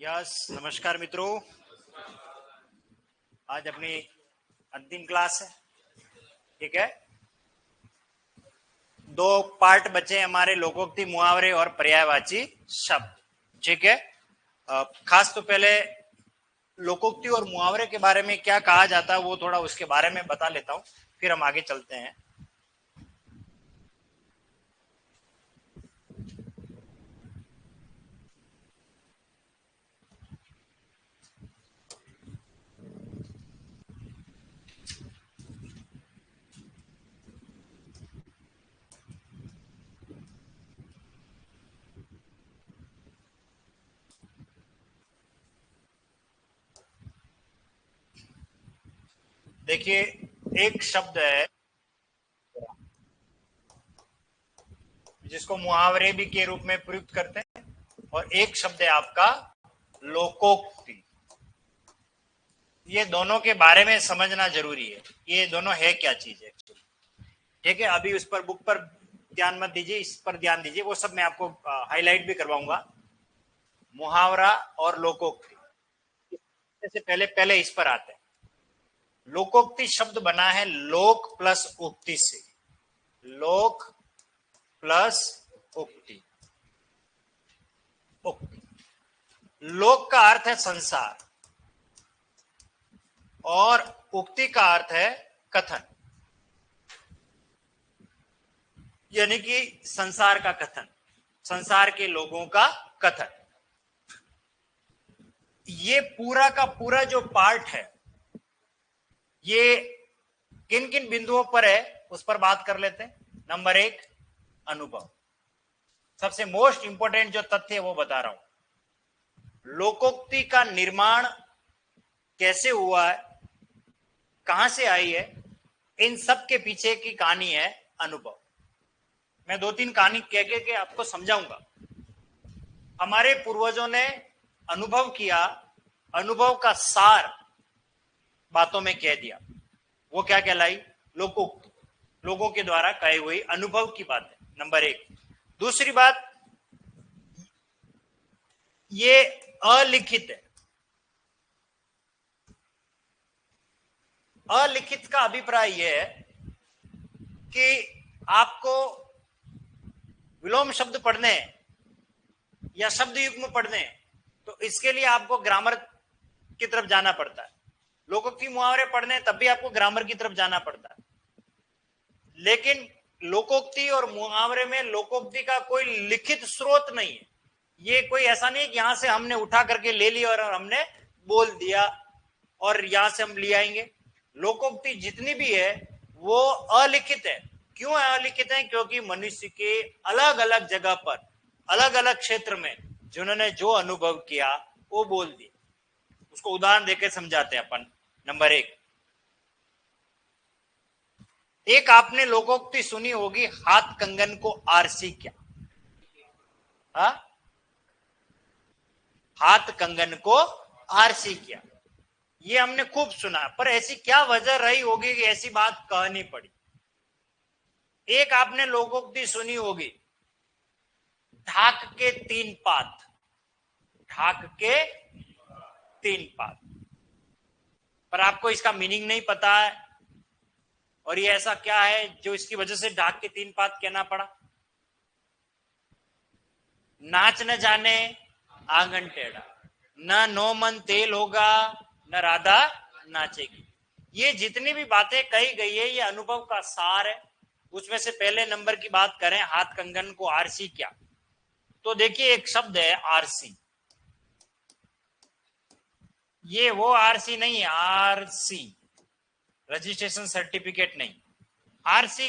Yes, नमस्कार मित्रों। आज अपनी अंतिम क्लास है, ठीक है। दो पार्ट बचे हमारे, लोकोक्ति, मुहावरे और पर्यायवाची शब्द, ठीक है। खास तो पहले लोकोक्ति और मुहावरे के बारे में क्या कहा जाता है वो थोड़ा उसके बारे में बता लेता हूं, फिर हम आगे चलते हैं। देखिए, एक शब्द है जिसको मुहावरे भी के रूप में प्रयुक्त करते हैं, और एक शब्द है आपका लोकोक्ति। ये दोनों के बारे में समझना जरूरी है, ये दोनों है क्या चीज है, ठीक है। अभी उस पर बुक पर ध्यान मत दीजिए, इस पर ध्यान दीजिए, वो सब मैं आपको हाईलाइट भी करवाऊंगा। मुहावरा और लोकोक्ति, इससे पहले पहले इस पर आते हैं। लोकोक्ति शब्द बना है लोक प्लस उक्ति से। लोक प्लस उक्ति। उक्ति, लोक का अर्थ है संसार और उक्ति का अर्थ है कथन, यानी कि संसार का कथन, संसार के लोगों का कथन। ये पूरा का पूरा जो पार्ट है, ये किन किन बिंदुओं पर है उस पर बात कर लेते हैं। नंबर एक, अनुभव। सबसे मोस्ट इंपॉर्टेंट जो तथ्य है वो बता रहा हूं। लोकोक्ति का निर्माण कैसे हुआ है, कहां से आई है, इन सब के पीछे की कहानी है अनुभव। मैं दो तीन कहानी कह के आपको समझाऊंगा। हमारे पूर्वजों ने अनुभव किया, अनुभव का सार बातों में कह दिया। वो क्या कहलाई? लोकोक्ति, लोगों के द्वारा कही हुई अनुभव की बात है, नंबर एक। दूसरी बात, ये अलिखित है। अलिखित का अभिप्राय यह है कि आपको विलोम शब्द पढ़ने या शब्द युग्म पढ़ने, तो इसके लिए आपको ग्रामर की तरफ जाना पड़ता है। लोकोक्ति मुहावरे पढ़ने तब भी आपको ग्रामर की तरफ जाना पड़ता है। लेकिन लोकोक्ति और मुहावरे में लोकोक्ति का कोई लिखित स्रोत नहीं है। ये कोई ऐसा नहीं कि यहां से हमने उठा करके ले लिया और हमने बोल दिया और यहां से हम ले आएंगे। लोकोक्ति जितनी भी है वो अलिखित है। क्यों अलिखित है? क्योंकि मनुष्य के अलग अलग जगह पर, अलग अलग क्षेत्र में जिन्होंने जो अनुभव किया वो बोल दिया। उसको उदाहरण देकर समझाते हैं अपन। नंबर एक आपने लोकोक्ति सुनी होगी, हाथ कंगन को आरसी क्या। हा? हाथ कंगन को आरसी क्या, ये हमने खूब सुना, पर ऐसी क्या वजह रही होगी कि ऐसी बात कहनी पड़ी। एक आपने लोकोक्ति सुनी होगी, ढाक के तीन पात। ढाक के तीन पात, पर आपको इसका मीनिंग नहीं पता है, और ये ऐसा क्या है जो इसकी वजह से ढाक के तीन पात कहना पड़ा। नाच न जाने आंगन टेढ़ा, न नो मन तेल होगा, न राधा नाचेगी। ये जितनी भी बातें कही गई है ये अनुभव का सार है। उसमें से पहले नंबर की बात करें, हाथ कंगन को आरसी क्या, तो देखिए एक शब्द है आरसी। ये वो आरसी नहीं है, आरसी रजिस्ट्रेशन सर्टिफिकेट नहीं। आरसी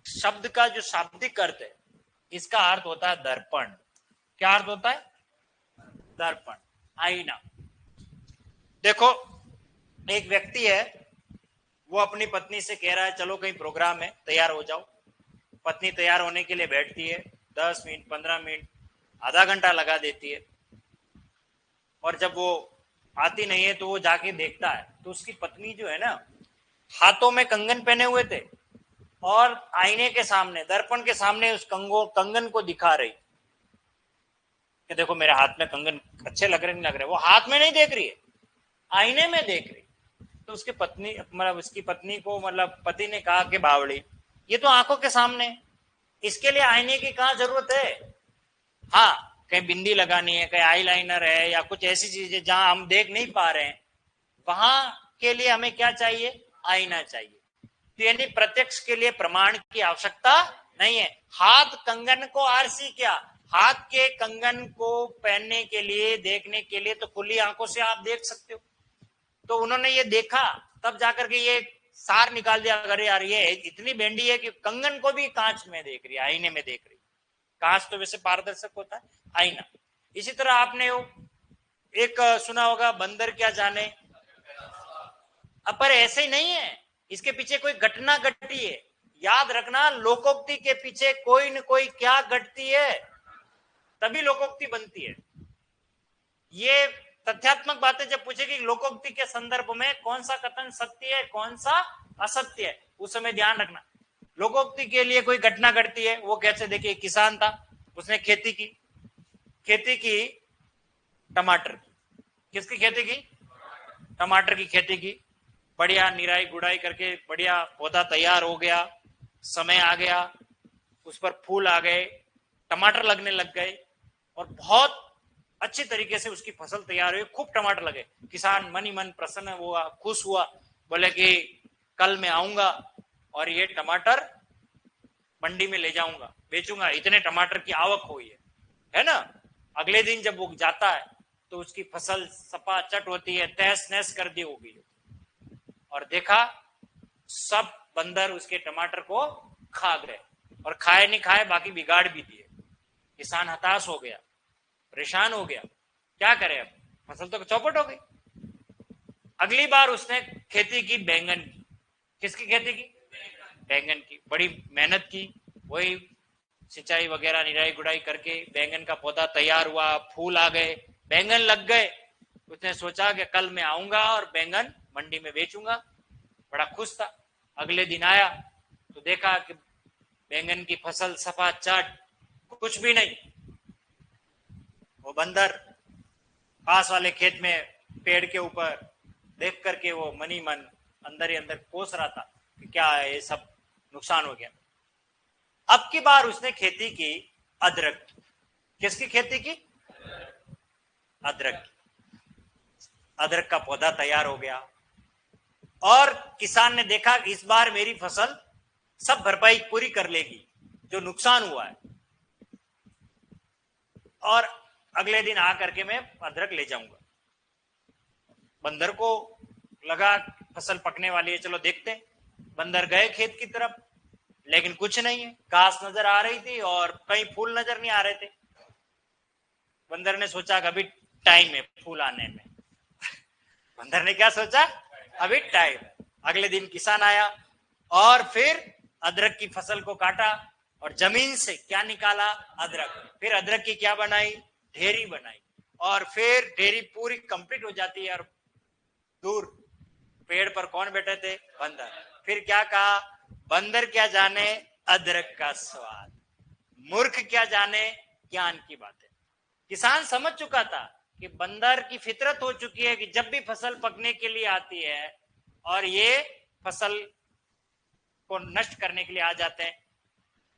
शब्द का जो शाब्दिक अर्थ है, इसका अर्थ होता है दर्पण। क्या अर्थ होता है? दर्पण, आईना। देखो, एक व्यक्ति है, वो अपनी पत्नी से कह रहा है चलो कहीं प्रोग्राम है, तैयार हो जाओ। पत्नी तैयार होने के लिए बैठती है, 10 मिनट 15 मिनट आधा घंटा लगा देती है, और जब वो आती नहीं है तो वो जाके देखता है, तो उसकी पत्नी जो है ना, हाथों में कंगन पहने हुए थे और आईने के सामने, दर्पण के सामने उस कंगन को दिखा रही कि देखो मेरे हाथ में कंगन अच्छे लग रहे नहीं लग रहे, वो हाथ में नहीं देख रही है, आईने में देख रही। तो उसकी पत्नी मतलब उसकी पत्नी को मतलब पति ने कहा कि बावड़ी ये तो आंखों के सामने, इसके लिए आईने की कहाँ जरूरत है। हाँ, कहीं बिंदी लगानी है, कहीं आईलाइनर है या कुछ ऐसी चीज है जहां हम देख नहीं पा रहे हैं, वहां के लिए हमें क्या चाहिए, आईना चाहिए। तो यानी प्रत्यक्ष के लिए प्रमाण की आवश्यकता नहीं है। हाथ कंगन को आरसी क्या, हाथ के कंगन को पहनने के लिए, देखने के लिए तो खुली आंखों से आप देख सकते हो। तो उन्होंने ये देखा, तब जाकर के ये सार निकाल दिया, अगर यार ये इतनी बेंडी है कि कंगन को भी कांच में देख रही है, आईने में देख रही है। कांच तो वैसे पारदर्शक होता है, आईना। इसी तरह आपने एक सुना होगा, बंदर क्या जाने। अब पर ऐसे ही नहीं है, इसके पीछे कोई घटना घटती है। याद रखना, लोकोक्ति के पीछे कोई न कोई क्या घटती है, तभी लोकोक्ति बनती है। ये तथ्यात्मक बातें जब पूछेगी लोकोक्ति के संदर्भ में कौन सा कथन सत्य है कौन सा असत्य है, उस समय ध्यान रखना। लोकोक्ति के लिए कोई घटना घटती है, वो कैसे, देखिए किसान था, उसने खेती की टमाटर की। किसकी खेती की, टमाटर की खेती की। बढ़िया निराई गुड़ाई करके बढ़िया पौधा तैयार हो गया, समय आ गया, उस पर फूल आ गए, टमाटर लगने लग गए और बहुत अच्छी तरीके से उसकी फसल तैयार हुई, खूब टमाटर लगे। किसान मन ही मन प्रसन्न हुआ, खुश हुआ, बोले कि कल मैं आऊंगा और ये टमाटर मंडी में ले जाऊंगा, बेचूंगा, इतने टमाटर की आवक हुई है ना। अगले दिन जब वो जाता है तो उसकी फसल सपा चट होती है, तहस नहस कर दी होगी, और देखा सब बंदर उसके टमाटर को खा गए, और खाए नहीं खाए बाकी बिगाड़ भी दिए। किसान हताश हो गया, परेशान हो गया, क्या करे, अब फसल तो चौपट हो गई। अगली बार उसने खेती की बैंगन की। किसकी खेती की, बैंगन की। बड़ी मेहनत की, वही सिंचाई वगैरह निराई गुड़ाई करके बैंगन का पौधा तैयार हुआ, फूल आ गए, बैंगन लग गए। उसने सोचा कि कल मैं आऊंगा और बैंगन मंडी में बेचूंगा, बड़ा खुश था। अगले दिन आया तो देखा कि बैंगन की फसल सफा चट, कुछ भी नहीं। वो बंदर पास वाले खेत में पेड़ के ऊपर देख करके वो मनी मन अंदर ही अंदर कोस रहा था कि क्या है, ये सब नुकसान हो गया। अब की बार उसने खेती की अदरक की। किसकी खेती की, अदरक की। अदरक का पौधा तैयार हो गया और किसान ने देखा कि इस बार मेरी फसल सब भरपाई पूरी कर लेगी जो नुकसान हुआ है, और अगले दिन आकर के मैं अदरक ले जाऊंगा। बंदर को लगा फसल पकने वाली है, चलो देखते हैं। बंदर गए खेत की तरफ, लेकिन कुछ नहीं है, घास नजर आ रही थी और कहीं फूल नजर नहीं आ रहे थे। बंदर ने सोचा कि अभी टाइम है फूल आने में। बंदर ने क्या सोचा, अभी टाइम। अगले दिन किसान आया और फिर अदरक की फसल को काटा और जमीन से क्या निकाला, अदरक। फिर अदरक की क्या बनाई, ढेरी बनाई, और फिर ढेरी पूरी कंप्लीट हो जाती है और दूर पेड़ पर कौन बैठे थे, बंदर। फिर क्या कहा, बंदर क्या जाने अदरक का स्वाद, मूर्ख क्या जाने ज्ञान की बातें। किसान समझ चुका था कि बंदर की फितरत हो चुकी है कि जब भी फसल पकने के लिए आती है और ये फसल को नष्ट करने के लिए आ जाते हैं,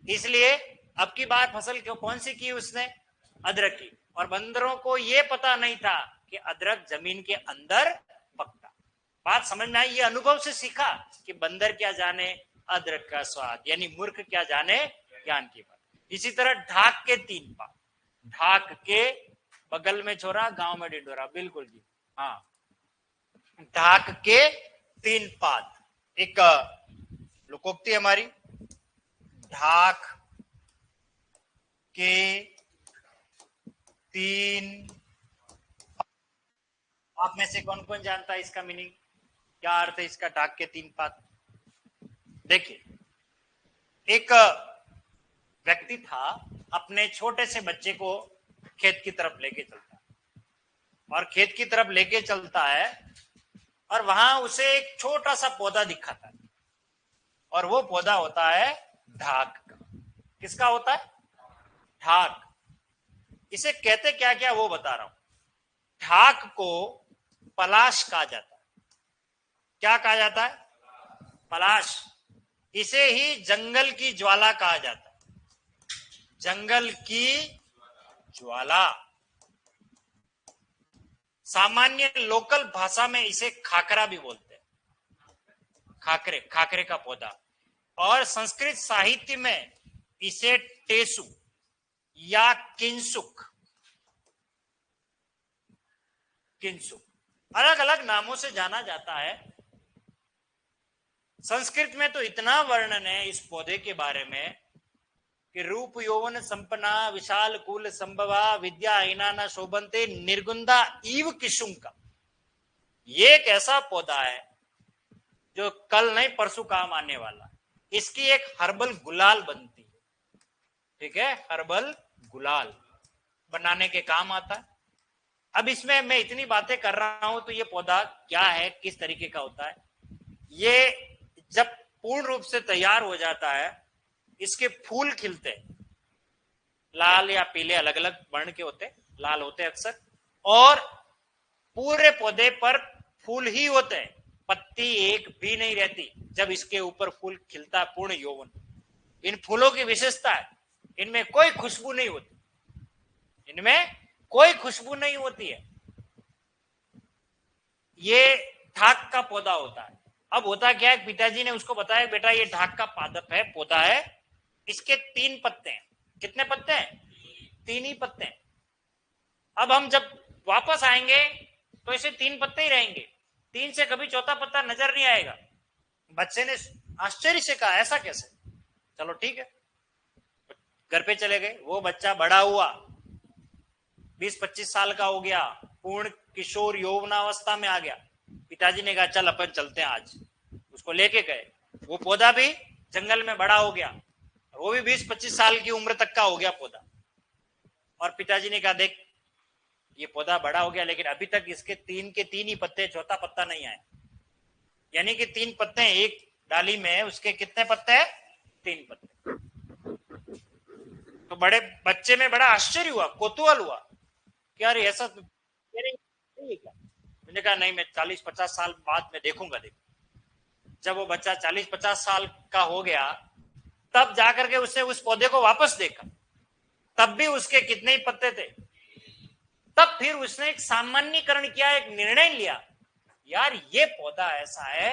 इसलिए अब की बार फसल कौन सी की उसने, अदरक की। और बंदरों को यह पता नहीं था कि अदरक जमीन के अंदर पकता। बात समझ में आई, ये अनुभव से सीखा कि बंदर क्या जाने अदरक का स्वाद, यानी मूर्ख क्या जाने ज्ञान की बात। इसी तरह ढाक के तीन पात, ढाक के बगल में छोरा गांव में डिंडोरा, बिल्कुल जी हाँ। ढाक के तीन पात, एक लोकोक्ति हमारी, ढाक के तीन। आप में से कौन कौन जानता है इसका मीनिंग, क्या अर्थ है इसका, ढाक के तीन पात। देखिए, एक व्यक्ति था, अपने छोटे से बच्चे को खेत की तरफ लेके चलता है, और खेत की तरफ लेके चलता है और वहां उसे एक छोटा सा पौधा दिखाता है, और वो पौधा होता है ढाक का। किसका होता है, ढाक। इसे कहते क्या क्या वो बता रहा हूं। ढाक को पलाश कहा जाता है। क्या कहा जाता है? पलाश। इसे ही जंगल की ज्वाला कहा जाता है। जंगल की ज्वाला। सामान्य लोकल भाषा में इसे खाकरा भी बोलते हैं। खाकरे, खाकरे का पौधा। और संस्कृत साहित्य में इसे टेसु या किंसुक, किंसुक अलग अलग नामों से जाना जाता है। संस्कृत में तो इतना वर्णन है इस पौधे के बारे में कि रूप यौवन संपन्ना विशाल कुल संभवा विद्या हीना न शोभनते निर्गुंदा ईव किशुंका। ये एक ऐसा पौधा है जो कल नहीं परसों काम आने वाला। इसकी एक हर्बल गुलाल बनती है, ठीक है, हर्बल गुलाल बनाने के काम आता है। अब इसमें मैं इतनी बातें कर रहा हूं तो ये पौधा क्या है, किस तरीके का होता है, ये जब पूर्ण रूप से तैयार हो जाता है, इसके फूल खिलते हैं, लाल या पीले अलग अलग वर्ण के होते, लाल होते अक्सर, और पूरे पौधे पर फूल ही होते हैं, पत्ती एक भी नहीं रहती जब इसके ऊपर फूल खिलता है पूर्ण यौवन। इन फूलों की विशेषता है, इनमें कोई खुशबू नहीं होती, इनमें कोई खुशबू नहीं होती है। ये ढाक का पौधा होता है। अब होता क्या है, पिताजी ने उसको बताया बेटा ये ढाक का पादप है, पौधा है, इसके 3 पत्ते हैं। कितने पत्ते हैं? 3 ही पत्ते हैं। अब हम जब वापस आएंगे तो इसे 3 पत्ते ही रहेंगे, 3 से कभी चौथा पत्ता नजर नहीं आएगा। बच्चे ने आश्चर्य से कहा ऐसा कैसे? चलो ठीक है, घर पे चले गए। वो बच्चा बड़ा हुआ, 20-25 साल का हो गया, पूर्ण किशोर यौवनावस्था में आ गया। पिताजी ने कहा चल अपन चलते हैं आज। उसको लेके गए। वो पौधा भी जंगल में बड़ा हो गया, वो भी 20-25 साल की उम्र तक का हो गया पौधा। और पिताजी ने कहा देख ये पौधा बड़ा हो गया लेकिन अभी तक इसके 3 के 3 ही पत्ते, चौथा पत्ता नहीं आए। यानी कि 3 पत्ते हैं एक डाली में, उसके कितने पत्ते हैं? 3 पत्ते। तो बड़े बच्चे में बड़ा आश्चर्य हुआ, कौतूहल हुआ कि यार ऐसा नहीं क्या? मैंने कहा नहीं, मैं 40-50 साल बाद में देखूंगा। जब वो बच्चा 40-50 साल का हो गया तब जाकर के उसने उस पौधे को वापस देखा, तब भी उसके कितने ही पत्ते थे। तब फिर उसने एक सामान्यकरण किया, एक निर्णय लिया, यार ये पौधा ऐसा है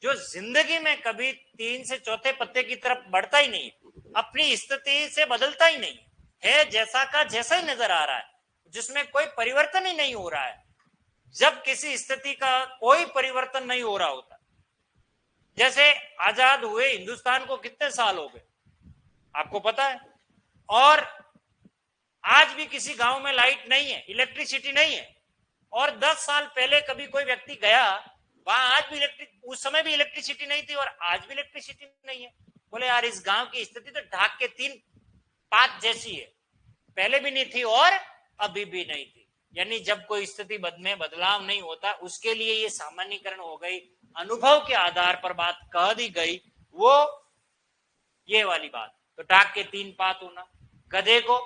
जो जिंदगी में कभी 3 से चौथे पत्ते की तरफ बढ़ता ही नहीं, अपनी स्थिति से बदलता ही नहीं है, जैसा का जैसा ही नजर आ रहा है, जिसमें कोई परिवर्तन ही नहीं हो रहा है। जब किसी स्थिति का कोई परिवर्तन नहीं हो रहा होता, जैसे आजाद हुए हिंदुस्तान को कितने साल हो गए आपको पता है, और आज भी किसी गांव में लाइट नहीं है, इलेक्ट्रिसिटी नहीं है, और 10 साल पहले कभी कोई व्यक्ति गया वहां, आज भी उस समय भी इलेक्ट्रिसिटी नहीं थी और आज भी इलेक्ट्रिसिटी नहीं है। बोले यार इस गांव की स्थिति तो ढाक के 3 पात जैसी है, पहले भी नहीं थी और अभी भी नहीं थी। यानी जब कोई स्थिति में बदलाव नहीं होता उसके लिए ये सामान्यकरण हो गई, अनुभव के आधार पर बात कह दी गई, वो ये वाली बात। तो ढाक के 3 पात होना, गधे को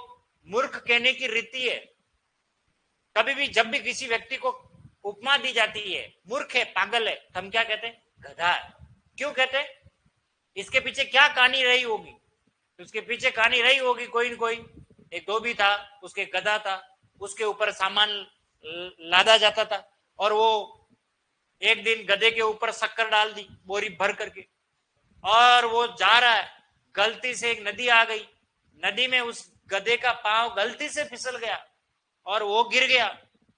मूर्ख कहने की रीति है। कभी भी जब भी किसी व्यक्ति को उपमा दी जाती है, मूर्ख है, पागल है, तो हम क्या कहते हैं? गधा है। क्यों कहते हैं? इसके पीछे क्या कहानी रही होगी? तो उसके पीछे कहानी रही होगी कोई न कोई। एक धोबी था, उसके गधा था, उसके ऊपर सामान लादा जाता था, और वो एक दिन गधे के ऊपर शक्कर डाल दी बोरी भर करके, और वो जा रहा है, गलती से एक नदी आ गई, नदी में उस गधे का पांव गलती से फिसल गया और वो गिर गया।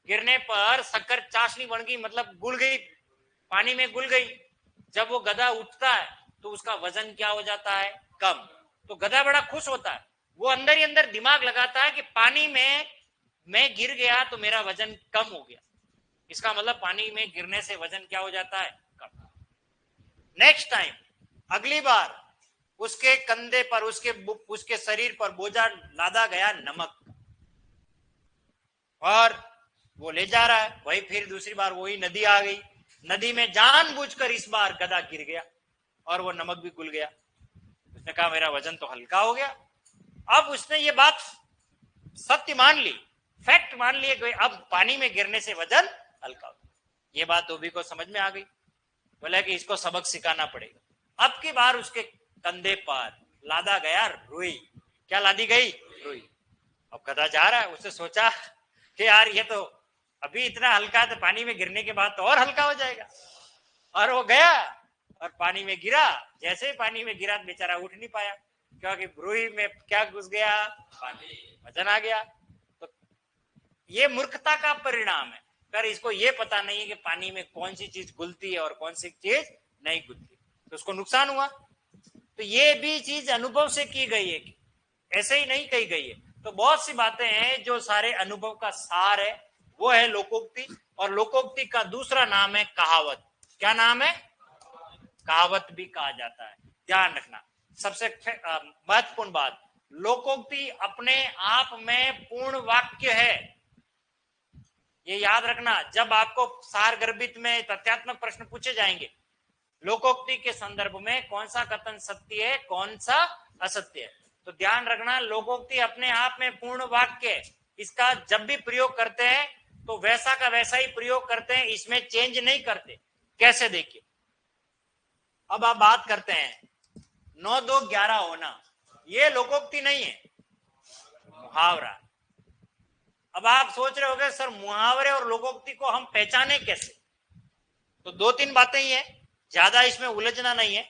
गिरने पर शक्कर चाशनी बन गई, मतलब घुल गई, पानी में घुल गई। जब वो गधा उठता है तो उसका वजन क्या हो जाता है? कम। तो गधा बड़ा खुश होता है, वो अंदर ही अंदर दिमाग लगाता है कि पानी में मैं गिर गया तो मेरा वजन कम हो गया। इसका मतलब पानी में गिरने से वजन क्या हो जाता है? कम। नेक्स्ट टाइम, अगली बार उसके कंधे पर, उसके शरीर पर बोझा लादा गया नमक, और वो ले जा रहा है, वही फिर दूसरी बार वही नदी आ गई, नदी में जानबूझकर इस बार गधा गिर गया और वो नमक भी घुल गया। उसने कहा मेरा वजन तो हल्का हो गया। अब उसने ये बात सत्य मान ली, फैक्ट मान लिए कि अब पानी में गिरने से वजन हल्का होता है। ये बात धोबी को समझ में आ गई। बोला कि इसको सबक सिखाना पड़ेगा। अब की बार उसके कंधे पर लादा गया रुई। क्या लादी गई? रुई। अब गधा जा रहा है, उसने सोचा कि यार ये तो अभी इतना हल्का है, तो पानी में गिरने के बाद तो और हल्का हो जाएगा। और वो गया और पानी में गिरा। जैसे ही पानी में गिरा बेचारा उठ नहीं पाया, क्योंकि रुई में क्या घुस गया? पानी। वजन आ गया। तो ये मूर्खता का परिणाम है। पर इसको ये पता नहीं है कि पानी में कौन सी चीज घुलती है और कौन सी चीज नहीं घुलती, तो उसको नुकसान हुआ। तो ये भी चीज अनुभव से की गई है, ऐसे ही नहीं कही गई है। तो बहुत सी बातें हैं जो सारे अनुभव का सार है, वो है लोकोक्ति। और लोकोक्ति का दूसरा नाम है कहावत। क्या नाम है? कहावत भी कहा जाता है। ध्यान रखना, सबसे महत्वपूर्ण बात, लोकोक्ति अपने आप में पूर्ण वाक्य है। ये याद रखना, जब आपको सारगर्भित में तथ्यात्मक प्रश्न पूछे जाएंगे, लोकोक्ति के संदर्भ में कौन सा कथन सत्य है, कौन सा असत्य है, तो ध्यान रखना लोकोक्ति अपने आप में पूर्ण वाक्य है। इसका जब भी प्रयोग करते हैं तो वैसा का वैसा ही प्रयोग करते हैं, इसमें चेंज नहीं करते। कैसे? देखिए, अब आप बात करते हैं 9 2 11 होना, ये लोकोक्ति नहीं है, मुहावरा। अब आप सोच रहे होंगे सर मुहावरे और लोकोक्ति को हम पहचाने कैसे? तो 2-3 बातें ही है, ज्यादा इसमें उलझना नहीं है।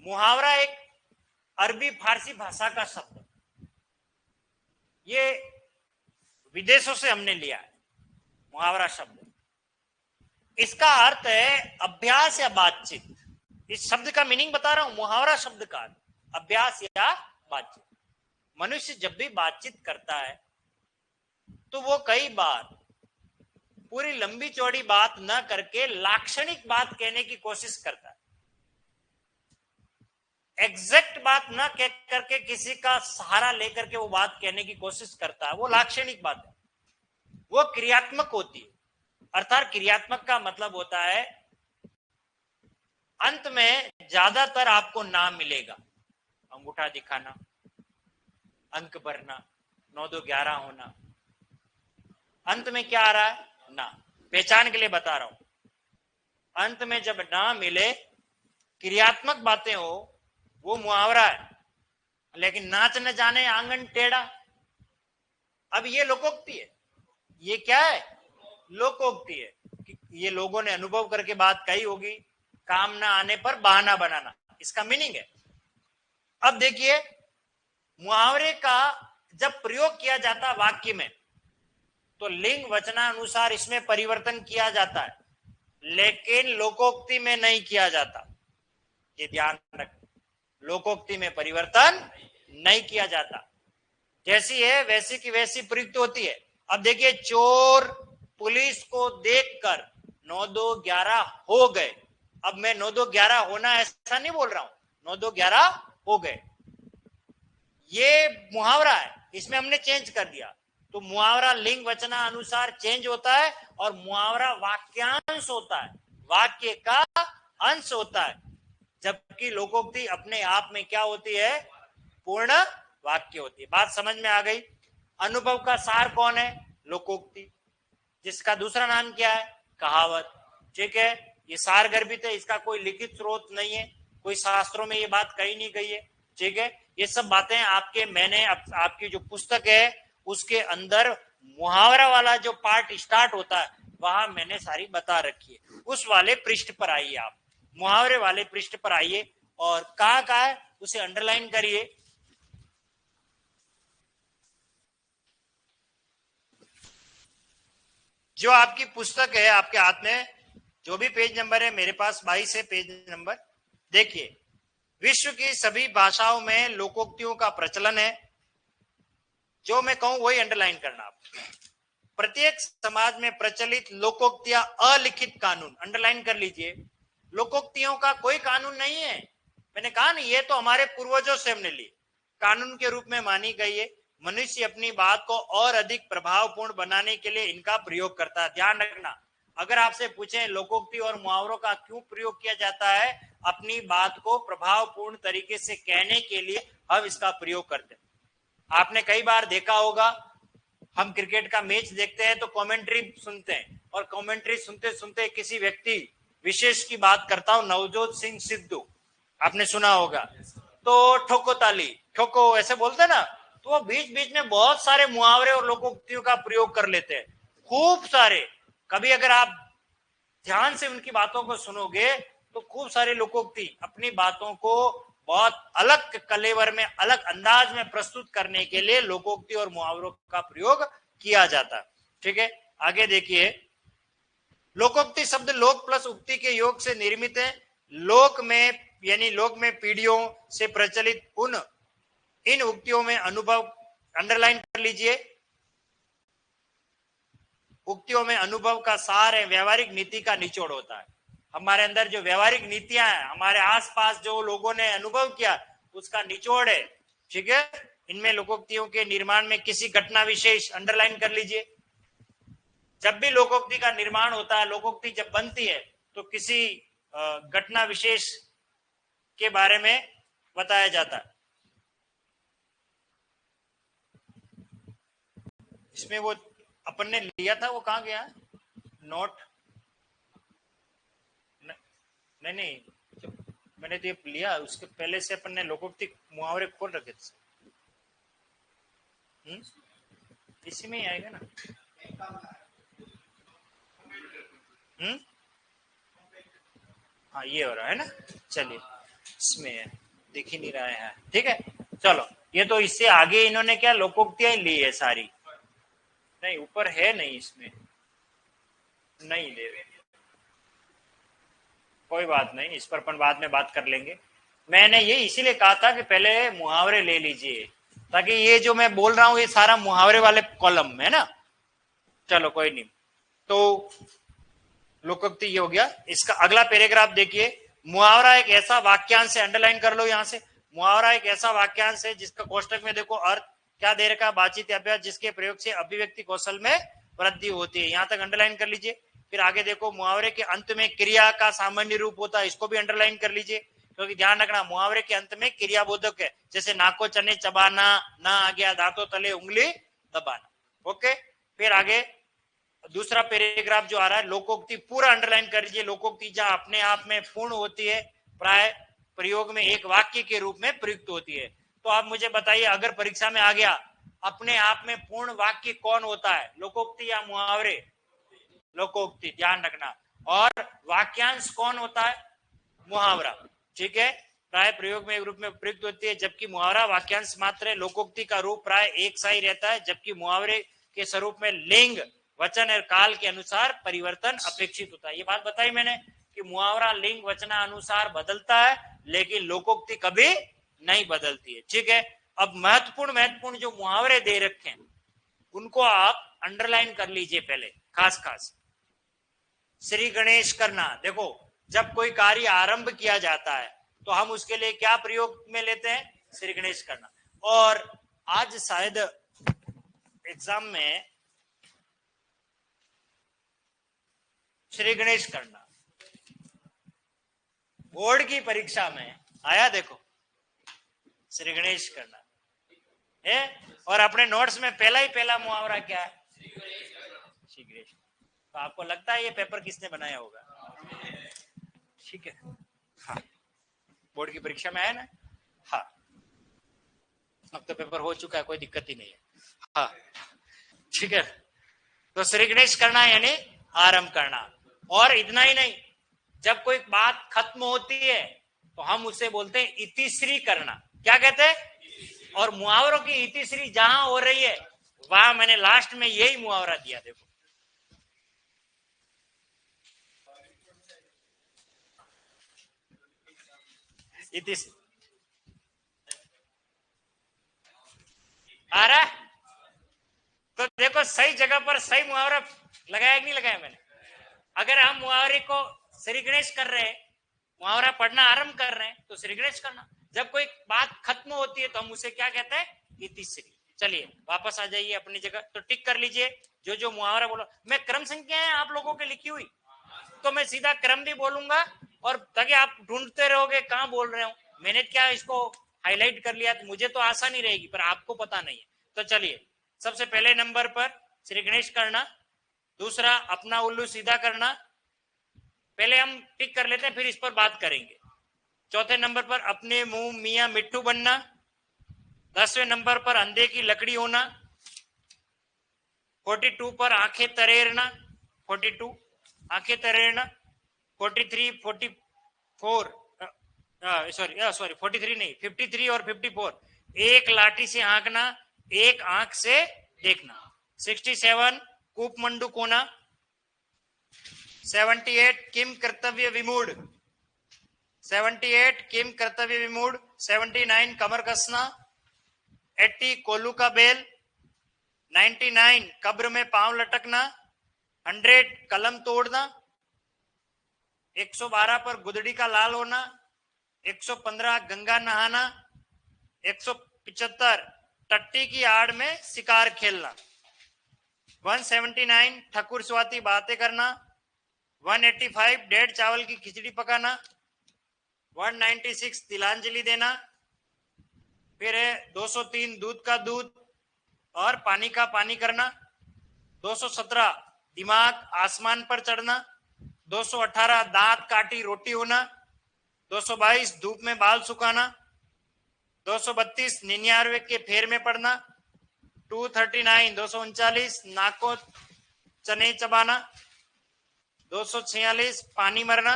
मुहावरा एक अरबी फारसी भाषा का शब्द, ये विदेशों से हमने लिया है मुहावरा शब्द। इसका अर्थ है अभ्यास या बातचीत। इस शब्द का मीनिंग बता रहा हूं, मुहावरा शब्द का अभ्यास या बातचीत। मनुष्य जब भी बातचीत करता है तो वो कई बार पूरी लंबी चौड़ी बात न करके लाक्षणिक बात कहने की कोशिश करता है। एग्जैक्ट बात न कह करके किसी का सहारा लेकर के वो बात कहने की कोशिश करता है, वो लाक्षणिक बात है। वो क्रियात्मक होती है। अर्थात क्रियात्मक का मतलब होता है अंत में ज्यादातर आपको नाम मिलेगा, अंगूठा दिखाना, अंक भरना, 9 2 11 होना। अंत में क्या आ रहा है? ना। पहचान के लिए बता रहा हूं, अंत में जब ना मिले, क्रियात्मक बातें हो, वो मुहावरा है। लेकिन नाच न जाने आंगन टेढ़ा, अब ये लोकोक्ति है। ये क्या है? लोकोक्ति है। ये लोगों ने अनुभव करके बात कही होगी, काम ना आने पर बहाना बनाना, इसका मीनिंग है। अब देखिए, मुहावरे का जब प्रयोग किया जाता वाक्य में तो लिंग वचनानुसार इसमें परिवर्तन किया जाता है, लेकिन लोकोक्ति में नहीं किया जाता। ये ध्यान रखें, लोकोक्ति में परिवर्तन नहीं किया जाता। जैसी है वैसी की वैसी प्रयुक्त होती है। अब देखिए, चोर पुलिस को देखकर 9 2 11 हो गए। अब मैं 9 2 11 होना ऐसा नहीं बोल रहा हूं, 9 2 11 हो गए, ये मुहावरा है, इसमें हमने चेंज कर दिया। तो मुहावरा लिंग वचना अनुसार चेंज होता है और मुहावरा वाक्यांश होता है, वाक्य का अंश होता है। जबकि लोकोक्ति अपने आप में क्या होती है? पूर्ण वाक्य होती है। बात समझ में आ गई? अनुभव का सार कौन है? लोकोक्ति, जिसका दूसरा नाम क्या है? कहावत। ठीक है, ये सार गर्भित है, इसका कोई लिखित स्रोत नहीं है, कोई शास्त्रों में ये बात कही नहीं गई है। ठीक है, ये सब बातें मैंने आपकी जो पुस्तक है उसके अंदर मुहावरा वाला जो पार्ट स्टार्ट होता है वहां मैंने सारी बता रखी है। उस वाले पृष्ठ पर आइए, आप मुहावरे वाले पृष्ठ पर आइए और कहाँ है उसे अंडरलाइन करिए। जो आपकी पुस्तक है आपके हाथ में, जो भी पेज नंबर है, मेरे पास 22 है पेज नंबर। देखिए, विश्व की सभी भाषाओं में लोकोक्तियों का प्रचलन है। जो मैं कहूं वही अंडरलाइन करना आप। प्रत्येक समाज में प्रचलित लोकोक्तियां अलिखित कानून, अंडरलाइन कर लीजिए। लोकोक्तियों का कोई कानून नहीं है। मैंने कहा ना, ये तो हमारे पूर्वजों से हमने ली, कानून के रूप में मानी गई है। मनुष्य अपनी बात को और अधिक प्रभावपूर्ण बनाने के लिए इनका प्रयोग करता है। ध्यान रखना, अगर आपसे पूछें लोकोक्ति और मुहावरों का क्यों प्रयोग किया जाता है, अपनी बात को प्रभावपूर्ण तरीके से कहने के लिए हम इसका प्रयोग करते हैं। आपने कई बार देखा होगा हम क्रिकेट का मैच देखते हैं तो कमेंट्री सुनते हैं, और कमेंट्री सुनते सुनते किसी व्यक्ति विशेष की बात करता हूं, नवजोत सिंह सिद्धू, आपने सुना होगा, तो ठोको ताली, ठोको ऐसे बोलते ना, तो वो बीच बीच में बहुत सारे मुहावरे और लोकोक्तियों का प्रयोग कर लेते हैं, खूब सारे। कभी अगर आप ध्यान से उनकी बातों को सुनोगे तो खूब सारे लोकोक्ति अपनी बातों को बहुत अलग कलेवर में, अलग अंदाज में प्रस्तुत करने के लिए लोकोक्ति और मुहावरों का प्रयोग किया जाता है। ठीक है, आगे देखिए, लोकोक्ति शब्द लोक प्लस उक्ति के योग से निर्मित है। लोक में यानी लोक में पीढ़ियों से प्रचलित इन उक्तियों में अनुभव, अंडरलाइन कर लीजिए, उक्तियों में अनुभव का सार है, व्यवहारिक नीति का निचोड़ होता है। हमारे अंदर जो व्यवहारिक नीतियां हैं, हमारे आसपास जो लोगों ने अनुभव किया, उसका निचोड़ है। ठीक है, इनमें लोकोक्तियों के निर्माण में किसी घटना विशेष, अंडरलाइन कर लीजिए। जब भी लोकोक्ति का निर्माण होता है, लोकोक्ति जब बनती है तो किसी घटना विशेष के बारे में बताया जाता है। इसमें वो अपन ने लिया था, वो कहां गया नोट? नहीं नहीं, मैंने तो ये लिया, उसके पहले से अपन ने लोकोक्ति मुहावरे खोल रखे थे। इसी में ही आएगा ना। हाँ, ये हो रहा है ना, चलिए, इसमें दिख ही नहीं रहा है। ठीक है, चलो, ये तो इससे आगे इन्होंने क्या लोकोक्तियां ली है सारी, नहीं ऊपर है नहीं, इसमें नहीं ले, कोई बात नहीं, इस पर अपन बाद में बात कर लेंगे। मैंने ये इसीलिए कहा था कि पहले मुहावरे ले लीजिए, ताकि ये जो मैं बोल रहा हूं ये सारा मुहावरे वाले कॉलम है ना। चलो कोई नहीं, तो लोकोक्ति ये हो गया। इसका अगला पैराग्राफ देखिए, मुहावरा एक ऐसा वाक्यांश है, अंडरलाइन कर लो यहां से, मुहावरा एक ऐसा वाक्यांश है जिसका कोष्टक में देखो अर्थ क्या दे रखा है, बातचीत अभ्यास, जिसके प्रयोग से अभिव्यक्ति कौशल में वृद्धि होती है। यहां तक अंडरलाइन कर लीजिए। फिर आगे देखो, मुहावरे के अंत में क्रिया का सामान्य रूप होता है, इसको भी अंडरलाइन कर लीजिए, क्योंकि ध्यान रखना मुहावरे के अंत में क्रियाबोधक है, जैसे नाको चने चबाना, ना आ गया दांतों तले उंगली दबाना। ओके, फिर आगे दूसरा पैराग्राफ जो आ रहा है, लोकोक्ति पूरा अंडरलाइन कर लीजिए। लोकोक्ति जहां अपने आप में पूर्ण होती है, प्राय प्रयोग में एक वाक्य के रूप में प्रयुक्त होती है। तो आप मुझे बताइए, अगर परीक्षा में आ गया अपने आप में पूर्ण वाक्य कौन होता है, लोकोक्ति या मुहावरे? लोकोक्ति, ध्यान रखना। और वाक्यांश कौन होता है? मुहावरा। ठीक है, प्राय प्रयोग में एक रूप में प्रयुक्त होती है, जबकि मुहावरा वाक्यांश मात्र है। लोकोक्ति का रूप प्राय एक सा ही रहता है, जबकि मुहावरे के स्वरूप में लिंग, वचन और काल के अनुसार परिवर्तन अपेक्षित होता है। ये बात बताई मैंने कि मुहावरा लिंग वचना अनुसार बदलता है, लेकिन लोकोक्ति कभी नहीं बदलती है। ठीक है, अब महत्वपूर्ण जो मुहावरे दे रखे हैं उनको आप अंडरलाइन कर लीजिए पहले, खास श्री गणेश करना। देखो, जब कोई कार्य आरंभ किया जाता है तो हम उसके लिए क्या प्रयोग में लेते हैं? श्री गणेश करना। और आज शायद एग्जाम में श्री गणेश करना बोर्ड की परीक्षा में आया, देखो श्री गणेश करना है। और अपने नोट्स में पहला मुहावरा क्या है? श्री गणेश। तो आपको लगता है ये पेपर किसने बनाया होगा? ठीक है, हाँ, बोर्ड की परीक्षा में आया ना। हाँ, अब तो पेपर हो चुका है, कोई दिक्कत ही नहीं है। हाँ, ठीक है, तो श्री गणेश करना यानी आरंभ करना। और इतना ही नहीं, जब कोई बात खत्म होती है तो हम उसे बोलते हैं इतिश्री करना। क्या कहते हैं? और मुहावरों की इतिश्री जहां हो रही है वहां मैंने लास्ट में यही मुहावरा दिया, देखो। इतिश्री आ रहा, तो देखो सही जगह पर सही मुहावरा लगाया कि नहीं लगाया मैंने? अगर हम मुहावरे को श्री गणेश कर रहे हैं, मुहावरा पढ़ना आरंभ कर रहे हैं, तो श्री गणेश करना। जब कोई बात खत्म होती है तो हम उसे क्या कहते हैं? इतिश्री। चलिए वापस आ जाइए अपनी जगह, तो टिक कर लीजिए जो मुहावरा बोलो। मैं क्रम संख्या है आप लोगों के लिखी हुई, तो मैं सीधा क्रम भी बोलूंगा, और ताकि आप ढूंढते रहोगे कहां बोल रहे हो। मैंने क्या इसको हाईलाइट कर लिया, तो मुझे तो आसानी रहेगी, पर आपको पता नहीं है। तो चलिए, सबसे पहले नंबर पर श्री गणेश करना, दूसरा अपना उल्लू सीधा करना, पहले हम टिक कर लेते हैं फिर इस पर बात करेंगे। चौथे नंबर पर अपने मुंह मियां मिट्टू बनना, 10वें नंबर पर अंधे की लकड़ी होना, 42 पर आंखें तरेरना, 42 आंखें तरेरना, 43 44 सॉरी 43 नहीं 53 और 54 एक लाठी से हाँकना, एक आंख से देखना, 67 कूप मंडूक होना, 78 किम कर्तव्य विमूढ़, 78 किम कर्तव्य विमूढ़, 79 कमर कसना, 80 कोल्लू का बेल, 99 कब्र में पांव लटकना, 100 कलम तोड़ना, 112 पर गुदड़ी का लाल होना, 115 गंगा नहाना, 175 टट्टी की आड़ में शिकार खेलना, 179 ठकुर स्वाति बातें करना, 185 डेढ़ चावल की खिचड़ी पकाना, 196 तिलांजलि देना, फिर है 203 दूध का दूध और पानी का पानी करना, 217 दिमाग आसमान पर चढ़ना, 218 दांत काटी रोटी होना, 222 धूप में बाल सुखाना, 232 99 के फेर में पड़ना, 239 239 नाको चने चबाना, 246 पानी मरना,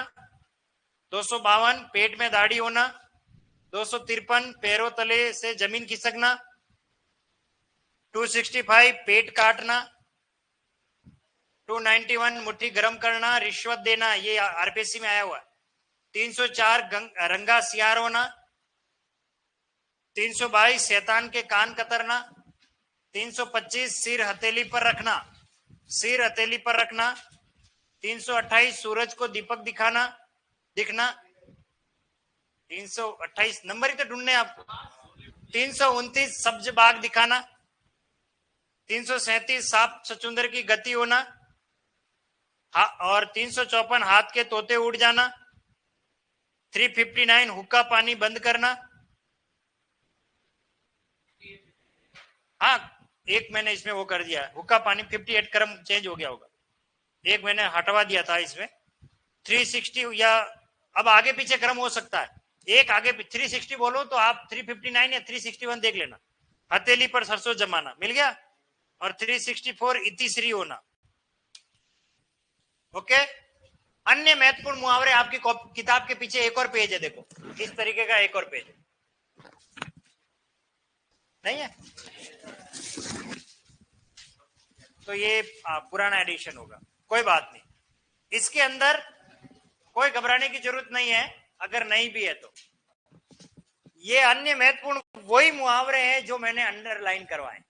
252 पेट में दाढ़ी होना, 253 पैरों तले से जमीन खिसकना, 265 पेट काटना, 291 मुट्ठी गरम करना, रिश्वत देना, ये आरपीसी में आया हुआ है, 304 रंगा सियार होना, 322 शैतान के कान कतरना, 325 सिर हथेली पर रखना, सिर हथेली पर रखना, 328 सूरज को दीपक दिखाना दिखना, 328 नंबर ही तो ढूंढने आपको, 329 सब्ज बाग दिखाना, 337 सांप सचुंदर की गति होना, और 354 हाथ के तोते उड़ जाना, 359 हुक्का पानी बंद करना। हाँ एक मैंने इसमें वो कर दिया हुक्का पानी, 58 क्रम चेंज हो गया होगा, एक मैंने हटवा दिया था इसमें। 360 या अब आगे पीछे क्रम हो सकता है, एक आगे 360 बोलो तो आप 359 या 361 देख लेना, हथेली पर सरसों जमाना मिल गया, और 364 इतिश्री होना। ओके, अन्य महत्वपूर्ण मुहावरे आपकी किताब के पीछे एक और पेज है, देखो इस तरीके का एक और पेज नहीं है, तो ये पुराना एडिशन होगा, कोई बात नहीं, इसके अंदर कोई घबराने की जरूरत नहीं है अगर नहीं भी है तो। ये अन्य महत्वपूर्ण वही मुहावरे हैं जो मैंने अंडरलाइन करवाए,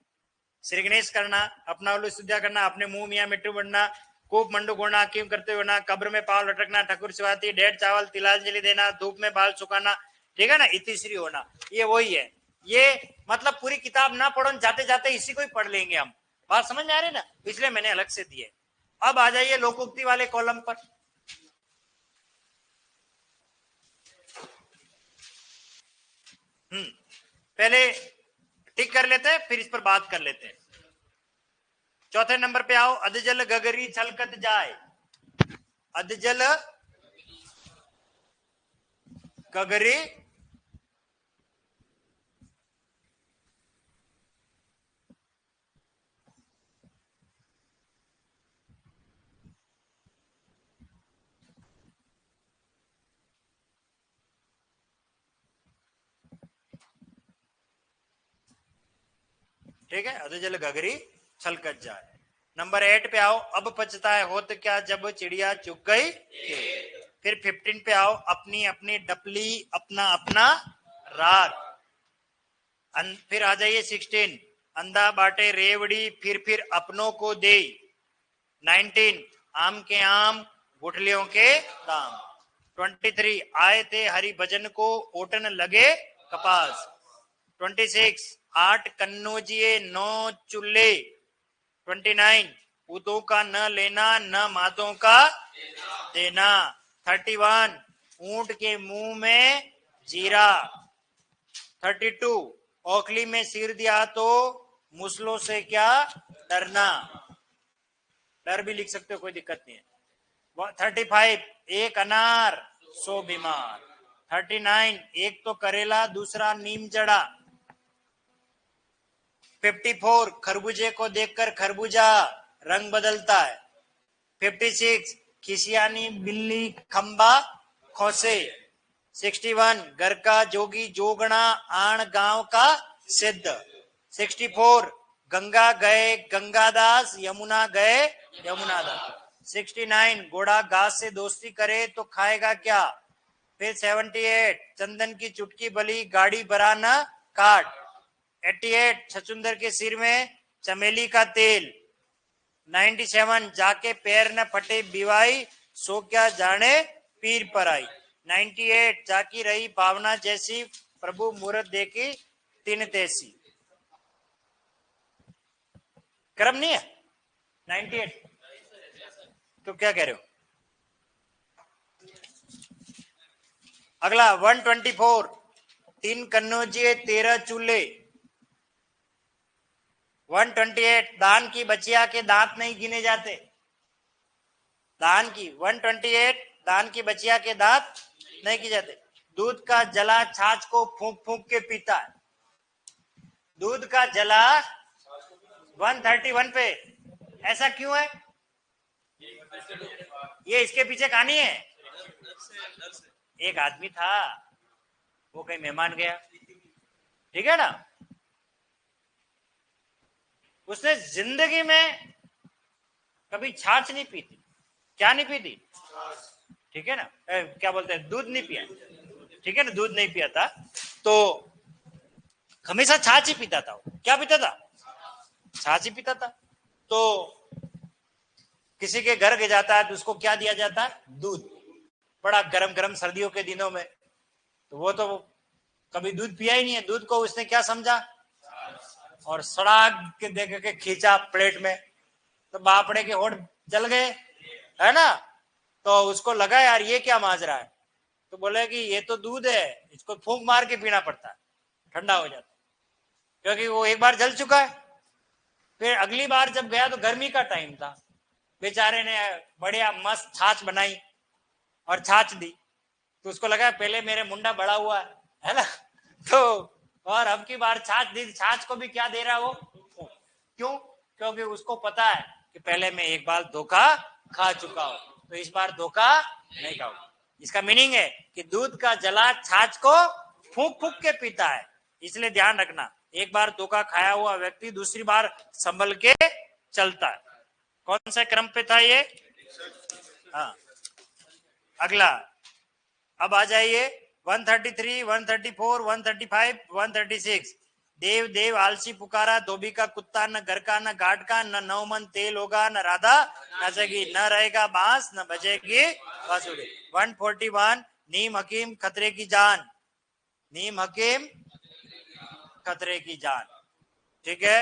श्री गणेश करना, अपना उल्लू सीधा करना, अपने मुंह मियां मिट्टू बनना, कूप मंडूक होना, किम करते होना, कब्र में पांव लटकना, ठकुर शिवाती, डेढ़ चावल तिलांजलि देना, धूप में बाल सुखाना, ठीक है ना, इतिश्री होना, ये वही है। ये मतलब पूरी किताब ना पढ़ो, जाते जाते इसी को ही पढ़ लेंगे हम, बात समझ में आ रही है ना, इसलिए मैंने अलग से दिए। अब आ जाइए लोकोक्ति वाले कॉलम पर। पहले टिक कर लेते हैं फिर इस पर बात कर लेते हैं। चौथे नंबर पे आओ, अधजल गगरी छलकत जाए, अधजल गगरी ठीक है, अधजल गगरी छलकत जाए। नंबर 8 पे आओ, अब पछताए होत क्या जब चिड़िया चुग गई। फिर 15 पे आओ, अपनी अपनी डपली अपना अपना राग। फिर आ जाइए 16, अंधा बाटे रेवड़ी फिर अपनों को दे। 19, आम के आम गुठलियों के दाम। 23, आए थे हरि भजन को ओटन लगे कपास। 26, 8 कन्नौजिए 9 चूल्हे। 29, पूतों का न लेना न मातों का देना। 31, ऊंट के मुंह में जीरा। 32, ओखली में सिर दिया तो मूसलों से क्या डरना, डर भी लिख सकते हो, कोई दिक्कत नहीं है। 35 एक अनार 100 बीमार। 39 एक तो करेला दूसरा नीम चढ़ा। 54 खरबूजे को देखकर खरबूजा रंग बदलता है। 56 खिसियानी बिल्ली खंबा खोसे। 61 घर का जोगी जोगना आण गांव का सिद्ध। 64 गंगा गए गंगादास यमुना गए यमुनादास। 69 घोड़ा घास से दोस्ती करे तो खाएगा क्या। फिर 78 चंदन की चुटकी बली गाड़ी भरा न काट। 88 छचुंदर के सिर में चमेली का तेल। 97 जाके पैर न फटे बिवाई सो क्या जाने पीर पर आई। 98 जाकी रही भावना जैसी प्रभु मूर्त देखी तीन तैसी। क्रम नहीं है 98, तो क्या कह रहे हो। अगला 124 तीन कन्नौजिए 13 चूल्हे। 128 दान की बचिया के दांत नहीं गिने जाते। दान की 128 दान की बचिया के दांत नहीं गिने जाते। दूध का जला छाछ को फूंक फूंक के पीता है। दूध का जला 131 पे ऐसा क्यों है, ये इसके पीछे कहानी है। एक आदमी था, वो कहीं मेहमान गया, ठीक है ना, उसने जिंदगी में कभी छाछ नहीं पीती। क्या नहीं पीती, ठीक है ना, क्या बोलते हैं, दूध नहीं पिया, ठीक है ना, दूध नहीं पिया था, तो हमेशा छाछ ही पीता था। क्या पीता था, छाछ ही पीता था। तो किसी के घर के जाता है तो उसको क्या दिया जाता है, दूध, बड़ा गरम गरम सर्दियों के दिनों में। तो वो तो कभी दूध पिया ही नहीं है, दूध को उसने क्या समझा, और सड़ाक के देख के खींचा प्लेट में, तो बापड़े के होठ जल गए, है ना। तो उसको लगा यार ये क्या माजरा है, तो बोले कि ये तो दूध है, इसको फूंक मार के पीना पड़ता है, ठंडा हो जाता है, क्योंकि वो एक बार जल चुका है। फिर अगली बार जब गया तो गर्मी का टाइम था, बेचारे ने बढ़िया मस्त छाछ बनाई और छाछ दी, तो उसको लगा पहले मेरे मुंडा बड़ा हुआ है ना, तो और अब की बार छाछ दी, छाछ को भी क्या दे रहा वो, क्यों, क्योंकि उसको पता है कि पहले मैं एक बार धोखा खा चुका हूं, तो इस बार धोखा नहीं खाऊंगा। इसका मीनिंग है कि दूध का जला छाछ को फूंक फूंक के पीता है। इसलिए ध्यान रखना, एक बार धोखा खाया हुआ व्यक्ति दूसरी बार संभल के चलता है। कौन सा क्रम पे था ये, हाँ। अगला अब आ जाइए 133, 134, 135, 136। देव देव आलसी पुकारा, धोबी का कुत्ता, न घर का न घाट का, न नवमन तेल होगा, न राधा नाचेगी, न रहेगा बांस न बजेगी बांसुरी। 141 नीम हकीम खतरे की जान, नीम हकीम खतरे की जान, ठीक है।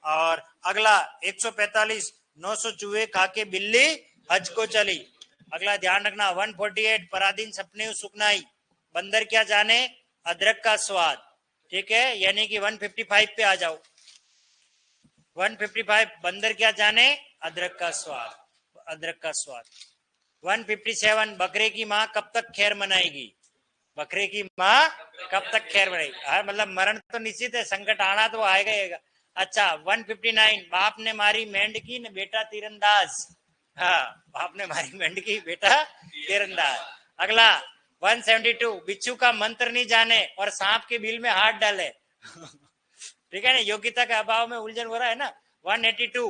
और अगला 145 900 चूहे खाके बिल्ली हज को चली। अगला ध्यान रखना 148 पराधीन सपने सुखनाई, बंदर क्या जाने अदरक का स्वाद, ठीक है, यानी कि 155 पे आ जाओ। 155 बंदर क्या जाने अदरक का स्वाद, अदरक का स्वाद। 157 बकरे की माँ कब तक खैर मनाएगी, बकरे की माँ कब तक खैर मनाएगी, हाँ मतलब मरण तो निश्चित है, संकट आना तो आएगा आएगा। अच्छा 159 बाप ने मारी मेंढकी न बेटा तीरंदाज, हाँ बाप ने मारी मेंढकी बेटा तीरंदाज। अगला 172 बिच्छू का मंत्र नहीं जाने और सांप के बिल में हाथ डाले ठीक है ना, योग्यता के अभाव में उलझन हो रहा है ना। 182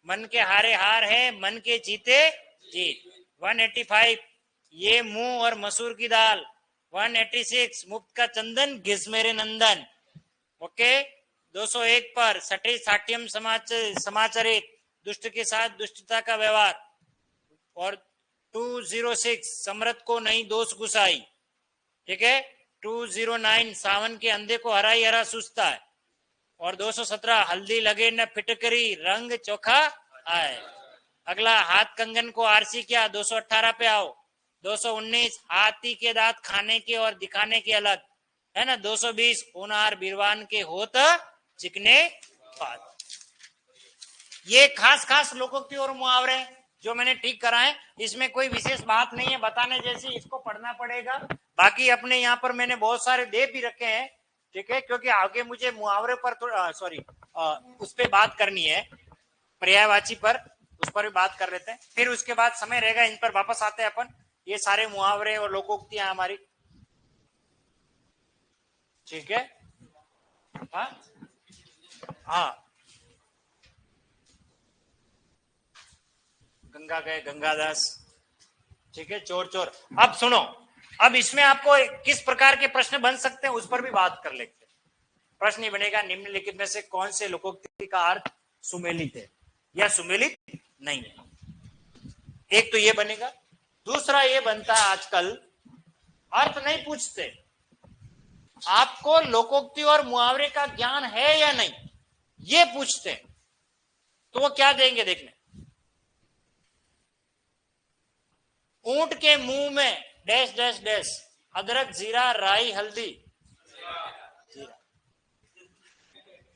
मन के हारे हार है मन के जीते जीत। 185 ये मुंह और मसूर की दाल। 186 मुफ्त का चंदन घिस मेरे नंदन, ओके। 201 पर सटे साठ्यम समाचरित, दुष्ट के साथ दुष्टता का व्यवहार। और 206 समरथ को नहीं दोष गुसाई, ठीक है। 209 सावन के अंधे को हराई हरा सुस्ता है। और 217 हल्दी लगे न फिटकरी रंग चोखा आए। अगला हाथ कंगन को आरसी क्या, 218 पे आओ। 219 हाथी के दांत खाने के और दिखाने के अलग, है ना। 220 होनहार बीरवान के होत चिकने बात, ये खास खास लोकोक्ति और मुहावरे जो मैंने ठीक कराए, इसमें कोई विशेष बात नहीं है बताने जैसी, इसको पढ़ना पड़ेगा। बाकी अपने यहाँ पर मैंने बहुत सारे दे भी रखे हैं, ठीक है, क्योंकि आगे मुझे मुहावरे पर थोड़ा उस पर बात करनी है, पर्यायवाची पर, उस पर भी बात कर लेते हैं। फिर उसके बाद समय रहेगा, इन पर वापस आते हैं अपन। ये सारे मुहावरे और लोकोक्तियां हमारी, ठीक है। हाँ, गंगा गए गंगादास, ठीक है, चोर चोर। अब सुनो, अब इसमें आपको किस प्रकार के प्रश्न बन सकते हैं उस पर भी बात कर लेते हैं। प्रश्न ये बनेगा, निम्नलिखित में से कौन से लोकोक्ति का अर्थ सुमेलित है या सुमेलित नहीं है। एक तो ये बनेगा। दूसरा ये बनता है, आजकल अर्थ नहीं पूछते, आपको लोकोक्ति और मुहावरे का ज्ञान है या नहीं, ये पूछते हैं। तो वो क्या देंगे देखने, ऊंट के मुंह में डैश डैश डैश, अदरक जीरा राई हल्दी, जीरा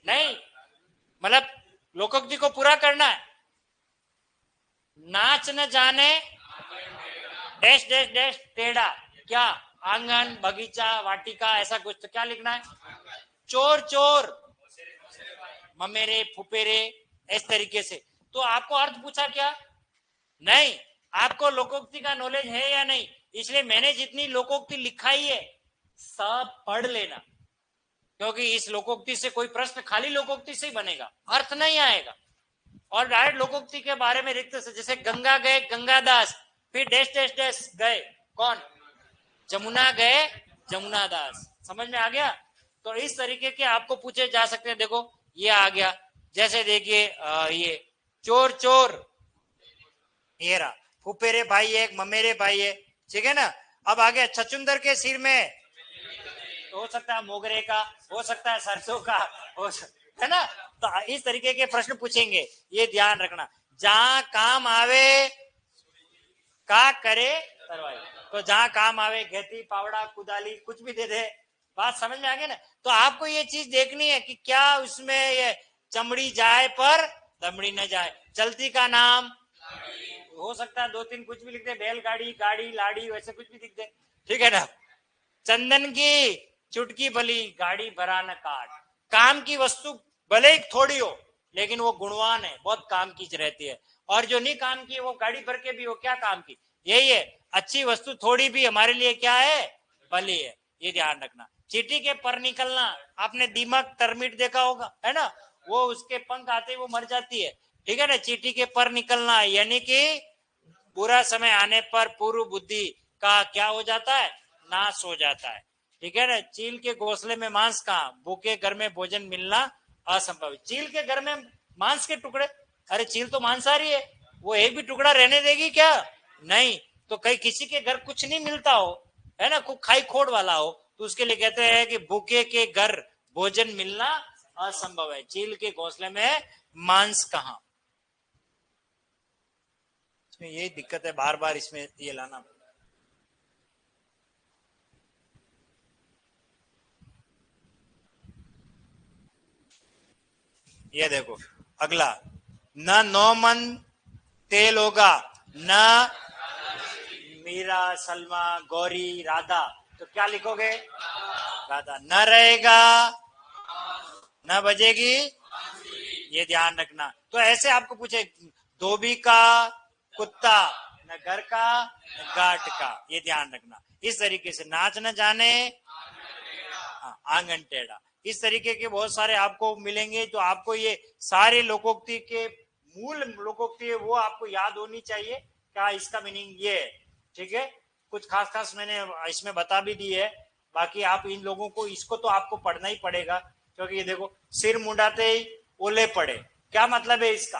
नहीं, मतलब लोकोक्ति को पूरा करना है। नाच न जाने डैश डैश डैश टेढ़ा, क्या, आंगन बगीचा वाटिका, ऐसा कुछ। तो क्या लिखना है, चोर चोर ममेरे फुपेरे, इस तरीके से। तो आपको अर्थ पूछा क्या, नहीं, आपको लोकोक्ति का नॉलेज है या नहीं, इसलिए मैंने जितनी लोकोक्ति लिखाई है सब पढ़ लेना, क्योंकि इस लोकोक्ति से कोई प्रश्न खाली लोकोक्ति से ही बनेगा, अर्थ नहीं आएगा। और डायरेक्ट लोकोक्ति के बारे में रिक्त से, जैसे गंगा गए गंगादास, फिर डैश डैश डैश गए कौन, जमुना गए जमुना दास, समझ में आ गया। तो इस तरीके के आपको पूछे जा सकते हैं। देखो ये आ गया, जैसे देखिए ये चोर चोर, ये रहा, फुपेरे भाई एक ममेरे भाई है, ठीक है ना। अब आ गया, छचुंदर के सिर में, तो हो सकता है मोगरे का, हो सकता है सरसों का, है ना। तो इस तरीके के प्रश्न पूछेंगे, ये ध्यान रखना। जहां काम आवे का करे करवाई, तो जहां काम आवे खेती पावड़ा कुदाली कुछ भी दे दे, बात समझ में आ गई ना। तो आपको ये चीज देखनी है कि क्या उसमें ये चमड़ी जाए पर दमड़ी न जाए, चलती का नाम, हो सकता है दो तीन कुछ भी लिख दे, बैलगाड़ी गाड़ी लाड़ी वैसे कुछ भी लिख दे, ठीक है ना। चंदन की चुटकी भली गाड़ी भरा न काट, काम की वस्तु भले ही थोड़ी हो लेकिन वो गुणवान है, बहुत काम की रहती है। और जो नहीं काम की वो गाड़ी भर के भी वो क्या काम की, यही है, अच्छी वस्तु थोड़ी भी हमारे लिए क्या है, भली है, ये ध्यान रखना। चींटी के पर निकलना, आपने दीमक टर्मिट देखा होगा, है ना, वो उसके पंख आते ही वो मर जाती है, ठीक है ना। चींटी के पर निकलना यानी कि बुरा समय आने पर पूर्व बुद्धि का क्या हो जाता है, नाश हो जाता है, ठीक है ना। चील के घोंसले में मांस कहाँ, भूखे घर में भोजन मिलना असंभव। चील के घर में मांस के टुकड़े, अरे चील तो मांसाहारी है, वो एक भी टुकड़ा रहने देगी क्या, नहीं। तो कहीं किसी के घर कुछ नहीं मिलता हो, है ना, कोई खाई खोड़ वाला हो, तो उसके लिए कहते हैं कि भूखे के घर भोजन मिलना असंभव है, चील के घोंसले में मांस कहाँ। इसमें यही दिक्कत है, बार बार इसमें ये लाना। ये देखो अगला, न नौ मन तेल होगा, न मीरा सलमा गौरी राधा, तो क्या लिखोगे, राधा। न रहेगा, न बजेगी, ये ध्यान रखना। तो ऐसे आपको पूछे, धोबी का कुत्ता, न घर का न घाट का, ये ध्यान रखना। इस तरीके से नाच न जाने आंगन टेढ़ा, इस तरीके के बहुत सारे आपको मिलेंगे। तो आपको ये सारे लोकोक्ति के मूल लोकोक्ति है वो आपको याद होनी चाहिए, क्या इसका मीनिंग ये है, ठीक है। कुछ खास खास मैंने इसमें बता भी दी है, बाकी आप इन लोगों को, इसको तो आपको पढ़ना ही पड़ेगा, क्योंकि ये देखो, सिर मुंडाते ही ओले पड़े, क्या मतलब है इसका,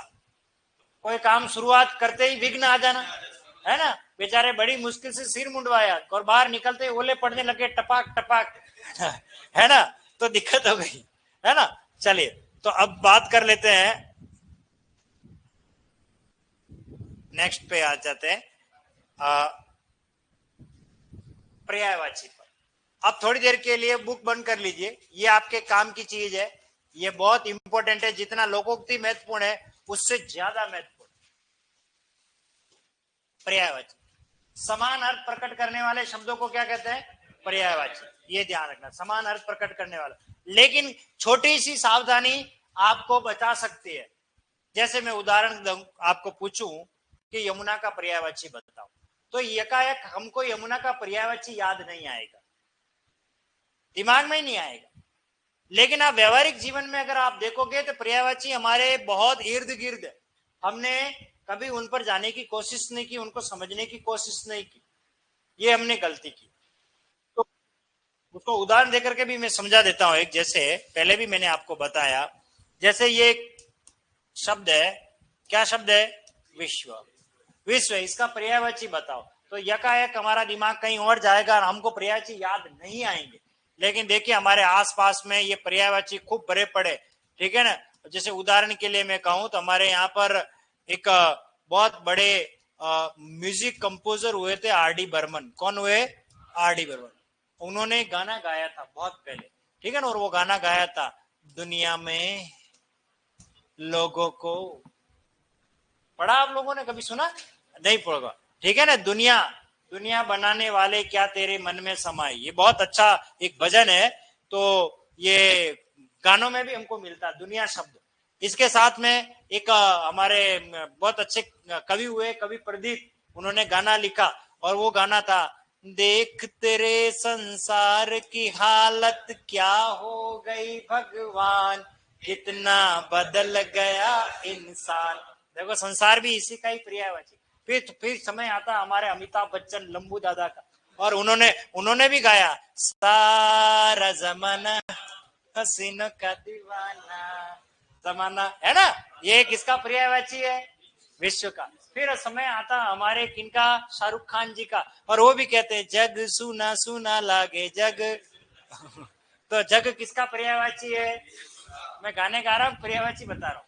कोई काम शुरुआत करते ही विघ्न आ जाना, है ना। बेचारे बड़ी मुश्किल से सिर मुंडवाया और बाहर निकलते ही ओले पड़ने लगे टपाक टपाक, है ना, तो दिक्कत हो गई, है ना। चलिए, तो अब बात कर लेते हैं, नेक्स्ट पे आ जाते हैं पर्यायवाची पर। अब थोड़ी देर के लिए बुक बंद कर लीजिए, ये आपके काम की चीज है, ये बहुत इंपॉर्टेंट है। जितना लोकोक्ति महत्वपूर्ण है उससे ज्यादा महत्वपूर्ण पर्यायवाची। समान अर्थ प्रकट करने वाले शब्दों को क्या कहते हैं? पर्यायवाची। ये ध्यान रखना, समान अर्थ प्रकट करने वाला। लेकिन छोटी सी सावधानी आपको बचा सकती है। जैसे मैं उदाहरण आपको पूछूं कि यमुना का पर्यायवाची बताओ, तो यकायक हमको यमुना का पर्यायवाची याद नहीं आएगा, दिमाग में ही नहीं आएगा। लेकिन आप व्यवहारिक जीवन में अगर आप देखोगे तो पर्यायवाची हमारे बहुत इर्द गिर्द है। हमने कभी उन पर जाने की कोशिश नहीं की, उनको समझने की कोशिश नहीं की, ये हमने गलती की। तो उसको उदाहरण देकर के भी मैं समझा देता हूं। एक जैसे पहले भी मैंने आपको बताया, जैसे ये शब्द है, क्या शब्द है? विश्व। विश्व, इसका पर्यायवाची बताओ, तो यकायक हमारा दिमाग कहीं और जाएगा और हमको पर्यायवाची याद नहीं आएंगे। लेकिन देखिए हमारे आसपास में ये पर्यायवाची खूब भरे पड़े, ठीक है ना। जैसे उदाहरण के लिए मैं कहूं तो हमारे यहाँ पर एक बहुत बड़े म्यूजिक कंपोजर हुए थे, आर डी बर्मन। कौन हुए? R D Burman. उन्होंने गाना गाया था बहुत पहले, ठीक है ना। और वो गाना गाया था, दुनिया में लोगों को, पढ़ा आप लोगों ने? कभी सुना? नहीं पढ़ा, ठीक है ना। दुनिया दुनिया बनाने वाले क्या तेरे मन में समाए, ये बहुत अच्छा एक भजन है। तो ये गानों में भी हमको मिलता है दुनिया शब्द। इसके साथ में एक हमारे बहुत अच्छे कवि हुए, कवि प्रदीप, उन्होंने गाना लिखा और वो गाना था, देख तेरे संसार की हालत क्या हो गई भगवान, कितना बदल गया इंसान। देखो संसार भी इसी का ही पर्यायवाची। फिर समय आता हमारे अमिताभ बच्चन, लंबू दादा का, और उन्होंने भी गाया, सारा जमाना हसीनों का दीवाना, जमाना, है ना। ये किसका पर्यायवाची है? विश्व का। फिर समय आता हमारे किनका? शाहरुख खान जी का, और वो भी कहते हैं, जग सुना सुना लागे जग। तो जग किसका पर्यायवाची है? मैं गाने गा रहा हूँ, पर्यायवाची बता रहा हूँ।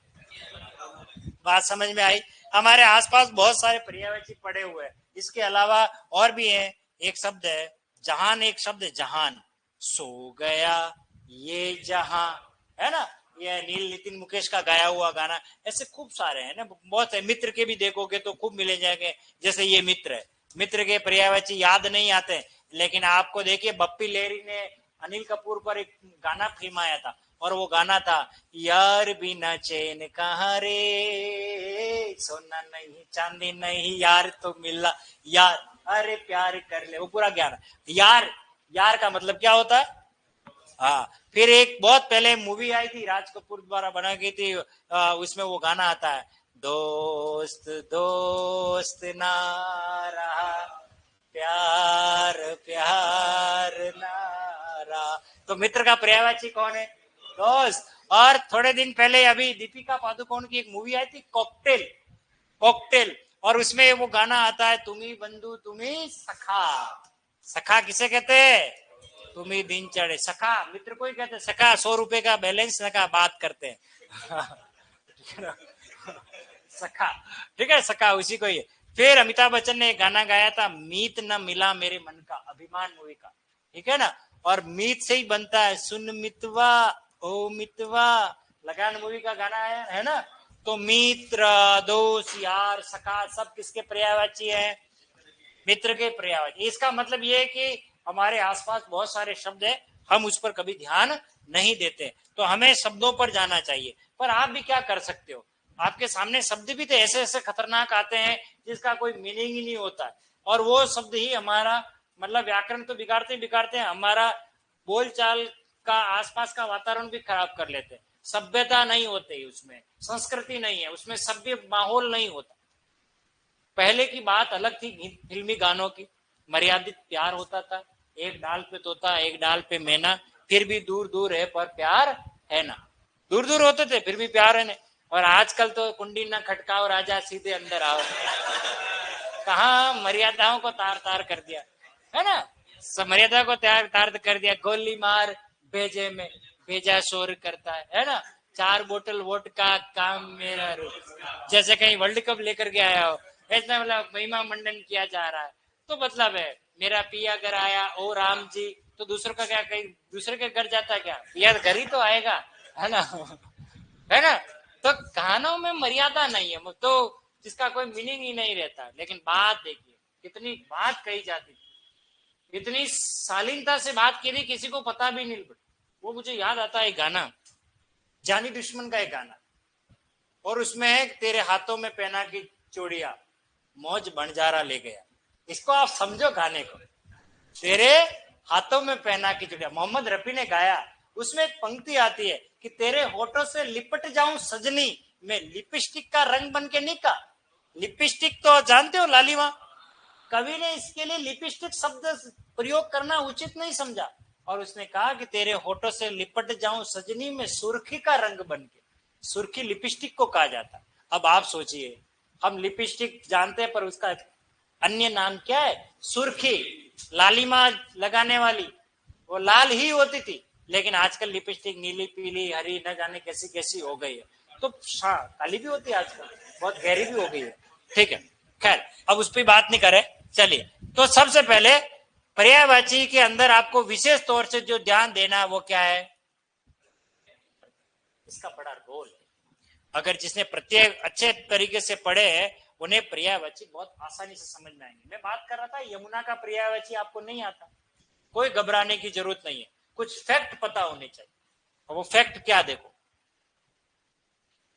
बात समझ में आई? हमारे आसपास बहुत सारे पर्यायवाची पड़े हुए हैं। इसके अलावा और भी है, एक शब्द है जहान, एक शब्द है जहान, सो गया ये जहां, है ना। ये नील नितिन मुकेश का गाया हुआ गाना, ऐसे खूब सारे हैं ना, बहुत है। मित्र के भी देखोगे तो खूब मिले जाएंगे। जैसे ये मित्र है, मित्र के पर्यायवाची याद नहीं आते, लेकिन आपको देखिए बप्पी लेहरी ने अनिल कपूर पर एक गाना फिल्माया था, और वो गाना था, यार बिना चैन कहाँ रे, सोना नहीं चांदी नहीं यार तो मिला यार, अरे प्यार कर ले, वो पूरा ज्ञान। यार, यार का मतलब क्या होता है? हाँ। फिर एक बहुत पहले मूवी आई थी, राज कपूर द्वारा बना गई थी, उसमें वो गाना आता है, दोस्त दोस्त ना रहा, प्यार प्यार ना रहा। तो मित्र का पर्यायवाची कौन है? दोस्त। और थोड़े दिन पहले अभी दीपिका पादुकोण की एक मूवी आई थी, कॉकटेल, कॉकटेल, और उसमें वो गाना आता है, तुम्ही बंधु तुम्ही सखा। सखा किसे कहते हैं? तुम्ही दिन चढ़े। सखा मित्र को ही कहते हैं। सखा 100 रुपए का बैलेंस लगा, बात करते हैं। सखा, ठीक है, सखा उसी को ही है। फिर अमिताभ बच्चन ने एक गाना गाया था, मीत न मिला मेरे मन का, अभिमान मूवी का, ठीक है ना। और मीत से ही बनता है, सुन मितवा ओ मितवा, लगान मूवी का गाना है ना। तो मित्र, दोस्त, यार, सखा सब किसके पर्यायवाची है? मित्र के पर्यायवाची। इसका मतलब ये है कि हमारे आसपास बहुत सारे शब्द है, हम उस पर कभी ध्यान नहीं देते। तो हमें शब्दों पर जाना चाहिए। पर आप भी क्या कर सकते हो, आपके सामने शब्द भी तो ऐसे ऐसे खतरनाक आते हैं जिसका कोई मीनिंग ही नहीं होता है, और वो शब्द ही हमारा मतलब व्याकरण तो बिगाड़ते बिगाड़ते हैं, हमारा बोलचाल का आसपास का वातावरण भी खराब कर लेते हैं। सभ्यता नहीं होती उसमें, संस्कृति नहीं है उसमें, सभ्य माहौल नहीं होता। पहले की बात अलग थी, फिल्मी गानों की, मर्यादित प्यार होता था, एक डाल पे तोता एक डाल पे मैना, फिर भी दूर दूर है पर प्यार है ना। दूर दूर होते थे फिर भी प्यार है ना। और आजकल तो कुंडी ना खटकाओ राजा सीधे अंदर आओ। कहा मर्यादाओं को तार तार कर दिया, है ना। मर्यादा को तार तार कर दिया। गोली मार भेजे में भेजा शोर करता है ना। 4 बोतल वोट का काम मेरा रुक, जैसे कहीं वर्ल्ड कप लेकर के आया हो, ऐसा मतलब महिमा मंडन किया जा रहा है। तो मतलब है, मेरा पिया घर आया ओ राम जी, तो दूसरों का क्या, कहीं दूसरे के घर जाता है क्या? पिया घर ही तो आएगा, है ना। है ना। तो गानों में मर्यादा नहीं है, तो जिसका कोई मीनिंग ही नहीं रहता। लेकिन बात देखिए कितनी बात कही जाती थी, इतनी शालीनता से बात की थी, किसी को पता भी नहीं। वो मुझे याद आता है गाना, जानी दुश्मन का एक गाना, और उसमें है तेरे हाथों में पहना की चूड़िया मौज बंजारा ले गया। इसको आप समझो गाने को, तेरे हाथों में पहना की चूड़िया, मोहम्मद रफी ने गाया। उसमें एक पंक्ति आती है कि तेरे होठों से लिपट जाऊं सजनी, मैं लिपस्टिक का रंग बन के निका। लिपस्टिक तो जानते हो लालिमा, कवि ने इसके लिए लिपस्टिक शब्द प्रयोग करना उचित नहीं समझा, और उसने कहा कि तेरे होठों से लिपट जाऊं सजनी में सुर्खी का रंग बन के। सुर्खी लिपस्टिक को कहा जाता। अब आप सोचिए, हम लिपस्टिक जानते हैं पर उसका अन्य नाम क्या है? सुर्खी। लालिमा लगाने वाली वो लाल ही होती थी, लेकिन आजकल लिपस्टिक नीली पीली हरी न जाने कैसी कैसी हो गई है। तो हाँ, काली भी होती है आजकल, बहुत गहरी भी हो गई है। ठीक है, खैर अब उस पर बात नहीं करें। चलिए, तो सबसे पहले पर्यायवाची के अंदर आपको विशेष तौर से जो ध्यान देना है वो क्या है? इसका बड़ा रोल है। अगर जिसने प्रत्यय अच्छे तरीके से पढ़े हैं उन्हें पर्यायवाची बहुत आसानी से समझ में आएंगे। मैं बात कर रहा था यमुना का पर्यायवाची आपको नहीं आता, कोई घबराने की जरूरत नहीं है, कुछ फैक्ट पता होने चाहिए। और वो फैक्ट क्या, देखो,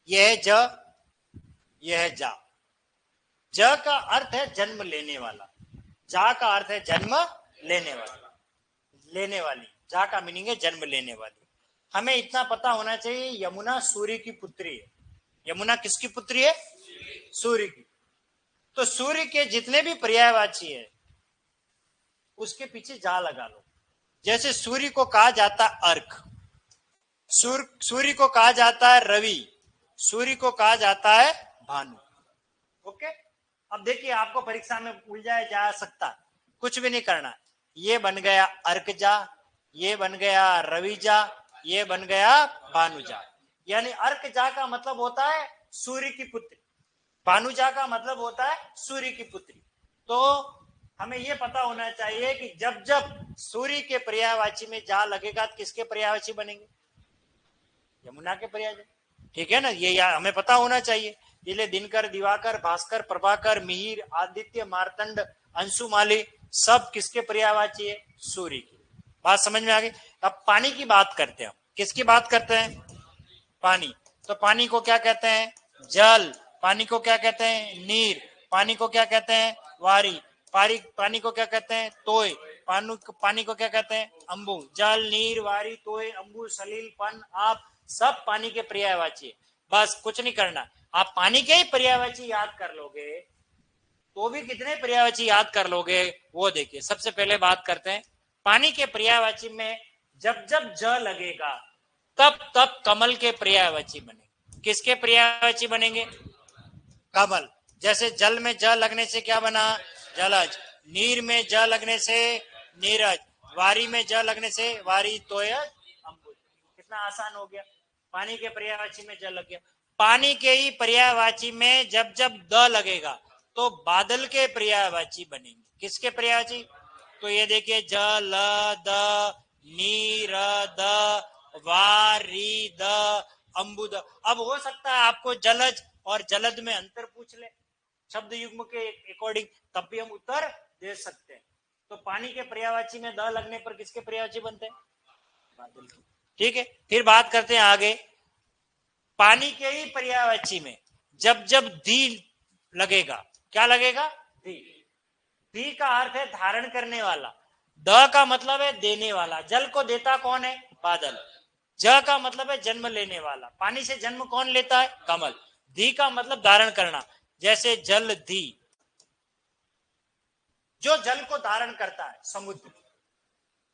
यह है ज, यह है जा। ज का अर्थ है जन्म लेने वाला, जा का अर्थ है जन्म लेने वाला, लेने वाली। जा का मीनिंग है जन्म लेने वाली। हमें इतना पता होना चाहिए, यमुना सूर्य की पुत्री है। यमुना किसकी पुत्री है? सूर्य की। तो सूर्य के जितने भी पर्यायवाची है उसके पीछे जा लगा लो। जैसे सूर्य को कहा जाता है अर्क, सूर्य को कहा जाता है रवि, सूर्य को कहा जाता है भानु। ओके, अब देखिए आपको परीक्षा में उलझाया जा सकता, कुछ भी नहीं करना। ये बन गया अर्कजा, ये बन गया रविजा, ये बन गया भानुजा। यानी अर्कजा का मतलब होता है सूर्य की पुत्री, भानुजा का मतलब होता है सूर्य की पुत्री। तो हमें यह पता होना चाहिए कि जब जब सूर्य के पर्यायवाची में जा लगेगा तो किसके पर्यायवाची बनेंगे? यमुना के पर्यायवाची। ठीक है ना, ये हमें पता होना चाहिए। इसलिए दिनकर, दिवाकर, भास्कर, प्रभाकर, मिहिर, आदित्य, मार्तंड, अंशुमाली सब किसके पर्यायवाची है? सूर्य की। बात समझ में आ गई? अब पानी की बात करते हैं। किसकी बात करते हैं? पानी। तो पानी को क्या कहते हैं? जल। पानी को क्या कहते हैं? नीर। पानी को क्या कहते हैं? वारी। पानी को क्या कहते हैं? तोय। पानी को क्या कहते हैं? अंबु। जल, नीर, वारी, तोय, अंबु, सलील, पन, आप सब पानी के पर्यायवाची है। बस कुछ नहीं करना, आप पानी के ही पर्यायवाची याद कर लोगे तो भी कितने पर्यायवाची याद कर लोगे वो देखिए। सबसे पहले बात करते हैं पानी के पर्यायवाची में। जब जब ज लगेगा तब तब कमल के पर्यायवाची बनेंगे। किसके पर्यायवाची बनेंगे? कमल। जैसे जल में ज लगने से क्या बना? जलज। नीर में ज लगने से नीरज। वारी में ज लगने से वारी, तोयज, अम्बुज। कितना आसान हो गया, पानी के पर्यायवाची में ज लग गया। पानी के ही पर्यायवाची में जब जब द लगेगा तो बादल के पर्यायवाची बनेंगे। किसके पर्यायवाची? तो ये देखिए, ज, ल, द, नी, र, द, वा, री, द, अम्बुद। अब हो सकता है आपको जलज और जलद में अंतर पूछ ले शब्द युग्म के अकॉर्डिंग, तब भी हम उत्तर दे सकते हैं। तो पानी के पर्यायवाची में द लगने पर किसके पर्यायवाची बनते हैं? बादल के। ठीक है, फिर बात करते हैं आगे। पानी के ही पर्यायवाची में जब जब दी लगेगा, क्या लगेगा? दी। दी का अर्थ है धारण करने वाला। द का मतलब है देने वाला। जल को देता कौन है? बादल। ज का मतलब है जन्म लेने वाला। पानी से जन्म कौन लेता है? कमल। धी का मतलब धारण करना। जैसे जल धी, जो जल को धारण करता है, समुद्र।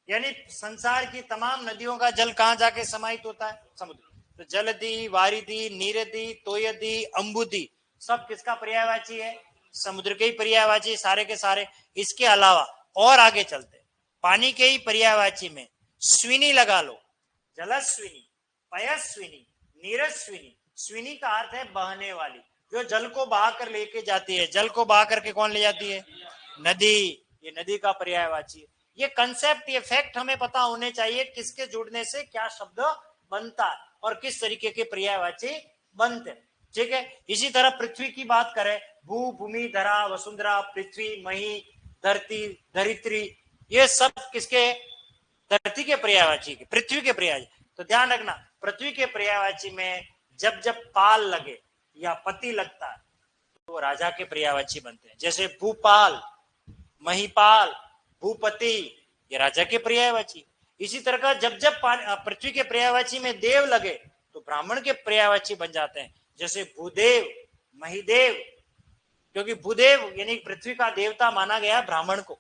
यानी संसार की तमाम नदियों का जल कहां जाके समाहित होता है? समुद्र। तो जलधि, वारिधि, नीरधि, तोयधि, अंबुधि सब किसका पर्यायवाची है? समुद्र के ही पर्यायवाची सारे के सारे। इसके अलावा और आगे चलते, पानी के ही पर्यायवाची में स्विनी लगा लो। जलस्विनी, पयस्विनी, नीरस्विनी। स्विनी का अर्थ है बहने वाली, जो जल को बहा कर लेके जाती है। जल को बहा करके कौन ले जाती है? नदी। ये नदी का पर्यायवाची है। ये कंसेप्ट, ये फैक्ट हमें पता होने चाहिए, किसके जुड़ने से क्या शब्द बनता है और किस तरीके के पर्यायवाची बनते हैं। ठीक है, इसी तरह पृथ्वी की बात करें, भू, भूमि, धरा, वसुंधरा, पृथ्वी, मही, धरती, धरित्री, ये सब किसके? धरती के पर्यायवाची के, पृथ्वी के पर्यायवाची। तो ध्यान रखना, पृथ्वी के पर्यायवाची में जब जब पाल लगे या पति लगता है तो राजा के पर्यायवाची बनते हैं। जैसे भूपाल, महिपाल, भूपति, ये राजा के पर्यायवाची। इसी तरह का जब जब पृथ्वी के पर्यायवाची में देव लगे तो ब्राह्मण के पर्यायवाची बन जाते हैं। जैसे भूदेव, महिदेव, क्योंकि भूदेव यानी पृथ्वी का देवता माना गया ब्राह्मण को।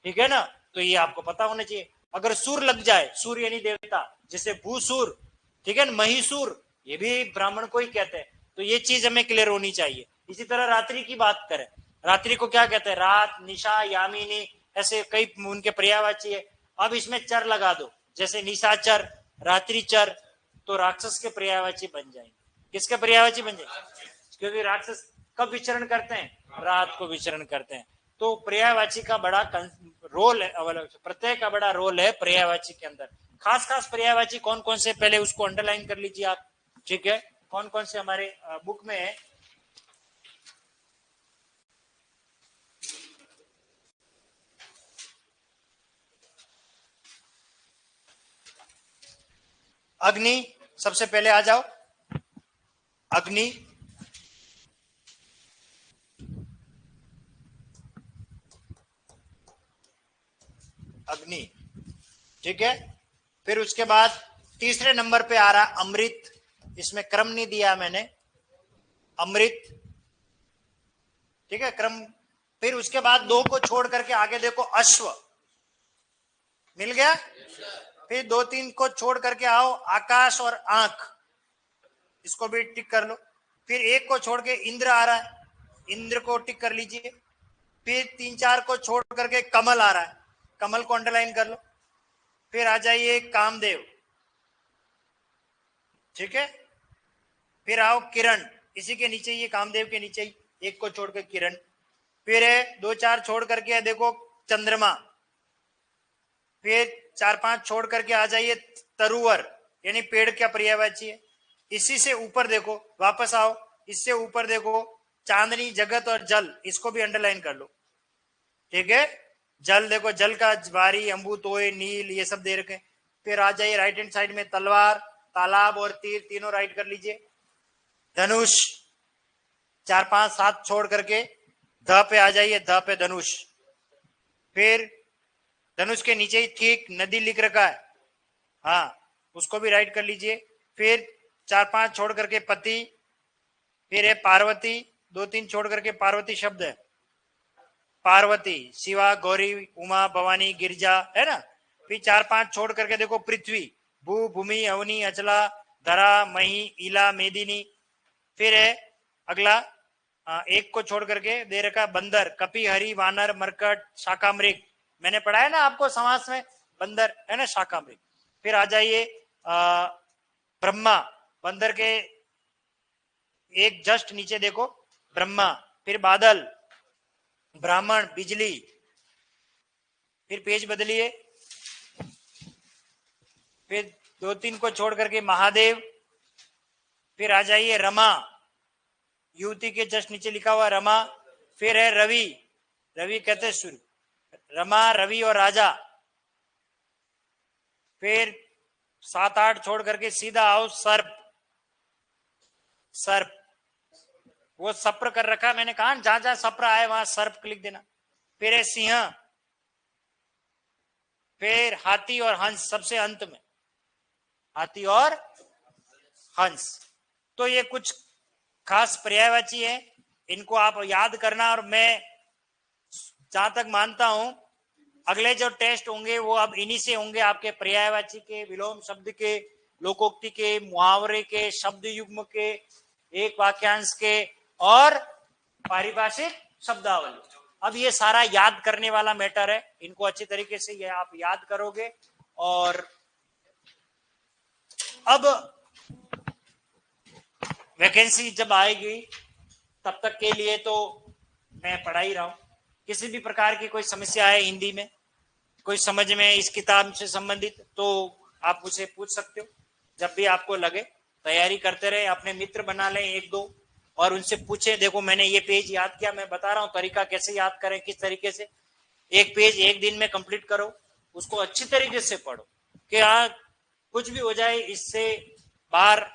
ठीक है ना, तो ये आपको पता होना चाहिए। अगर सूर लग जाए, सूर यानी देवता, जैसे भूसूर, ठीक है ना, महिसूर, ये भी ब्राह्मण को ही कहते हैं। तो ये चीज हमें क्लियर होनी चाहिए। इसी तरह रात्रि की बात करें, रात्रि को क्या कहते हैं? रात, निशा, यामिनी, ऐसे कई उनके पर्यायवाची है। अब इसमें चर लगा दो, जैसे निशाचर, रात्रिचर, तो राक्षस के पर्यायवाची बन जाएंगे। किसके पर्यायवाची बन जाएंगे? क्योंकि राक्षस कब विचरण करते हैं? रात को विचरण करते हैं। तो पर्यायवाची का बड़ा रोल है, प्रत्यय का बड़ा रोल है पर्यायवाची के अंदर। खास खास पर्यायवाची कौन कौन से, पहले उसको अंडरलाइन कर लीजिए आप। ठीक है, कौन कौन से हमारे बुक में है? अग्नि, सबसे पहले आ जाओ। अग्नि, अग्नि, ठीक है। फिर उसके बाद तीसरे नंबर पे आ रहा अमृत, इसमें क्रम नहीं दिया मैंने, अमृत, ठीक है, क्रम। फिर उसके बाद दो को छोड़ करके आगे देखो, अश्व, मिल गया। फिर दो तीन को छोड़ करके आओ, आकाश और आंख, इसको भी टिक कर लो। फिर एक को छोड़ के इंद्र आ रहा है, इंद्र को टिक कर लीजिए। फिर तीन चार को छोड़ करके कमल आ रहा है, कमल को अंडरलाइन कर लो। फिर आ जाइए कामदेव, ठीक है। फिर आओ किरण, इसी के नीचे, ये कामदेव के नीचे ही, एक को छोड़ कर किरण। फिर है दो चार छोड़ करके देखो चंद्रमा। फिर चार पांच छोड़ करके आ जाइए तरुवर, यानी पेड़ का पर्यायवाची है। इसी से ऊपर देखो, वापस आओ, इससे ऊपर देखो चांदनी, जगत और जल, इसको भी अंडरलाइन कर लो। ठीक है, जल देखो, जल का ज्वारी, अम्बु, तोय, नील, ये सब दे रखे। फिर आ जाइए राइट हैंड साइड में तलवार, तालाब और तीर, तीनों राइट कर लीजिए। धनुष, चार पांच सात छोड़ करके ध पे आ जाइए, ध पे धनुष। फिर धनुष के नीचे ही ठीक नदी लिख रखा है, हाँ, उसको भी राइट कर लीजिए। फिर चार पांच छोड़ करके पति। फिर है पार्वती, दो तीन छोड़ करके पार्वती शब्द है, पार्वती, शिवा, गौरी, उमा, भवानी, गिरजा, है ना। फिर चार पांच छोड़ करके देखो पृथ्वी, भू, भूमि, अवनी, अचला, धरा, मही, ईला, मेदिनी। फिर है अगला, एक को छोड़ करके दे रखा बंदर, कपि, हरि, वानर, मरकट, शाकामृग। मैंने पढ़ा है ना आपको समास में, बंदर, है ना, शाकामृग। फिर आ जाइए ब्रह्मा, बंदर के एक जस्ट नीचे देखो ब्रह्मा। फिर बादल, ब्राह्मण, बिजली। फिर पेज बदलिए, फिर दो तीन को छोड़ करके महादेव। फिर आ जाइए रमा, युवती के जस्ट नीचे लिखा हुआ रमा। फिर है रवि, रवि कहते सूर्य, रमा, रवि और राजा। फिर सात आठ छोड़ करके सीधा आओ सर्प, सर्प, वो सप्र कर रखा है मैंने कहा, जहां जहां सप्र आए वहां सर्प लिख देना। फिर है सिंह। फिर हाथी और हंस, सबसे अंत में हाथी और हंस। तो ये कुछ खास पर्यायवाची है, इनको आप याद करना। और मैं जहां तक मानता हूं अगले जो टेस्ट होंगे वो अब इन्हीं से होंगे, आपके पर्यायवाची के, विलोम शब्द के, लोकोक्ति के, मुहावरे के, शब्द युग्म के, एक वाक्यांश के और पारिभाषिक शब्दावली। अब ये सारा याद करने वाला मैटर है, इनको अच्छी तरीके से ये आप याद करोगे। और अब वैकेंसी जब आएगी तब तक के लिए तो मैं पढ़ा ही रहा हूं। किसी भी प्रकार की कोई समस्या है हिंदी में, कोई समझ में इस किताब से संबंधित, तो आप मुझे पूछ सकते हो जब भी आपको लगे। तैयारी करते रहे, अपने मित्र बना लें एक दो और उनसे पूछें, देखो मैंने ये पेज याद किया, मैं बता रहा हूं तरीका कैसे याद करें, किस तरीके से। एक पेज एक दिन में कंप्लीट करो, उसको अच्छी तरीके से पढ़ो कि हाँ कुछ भी हो जाए इससे बाहर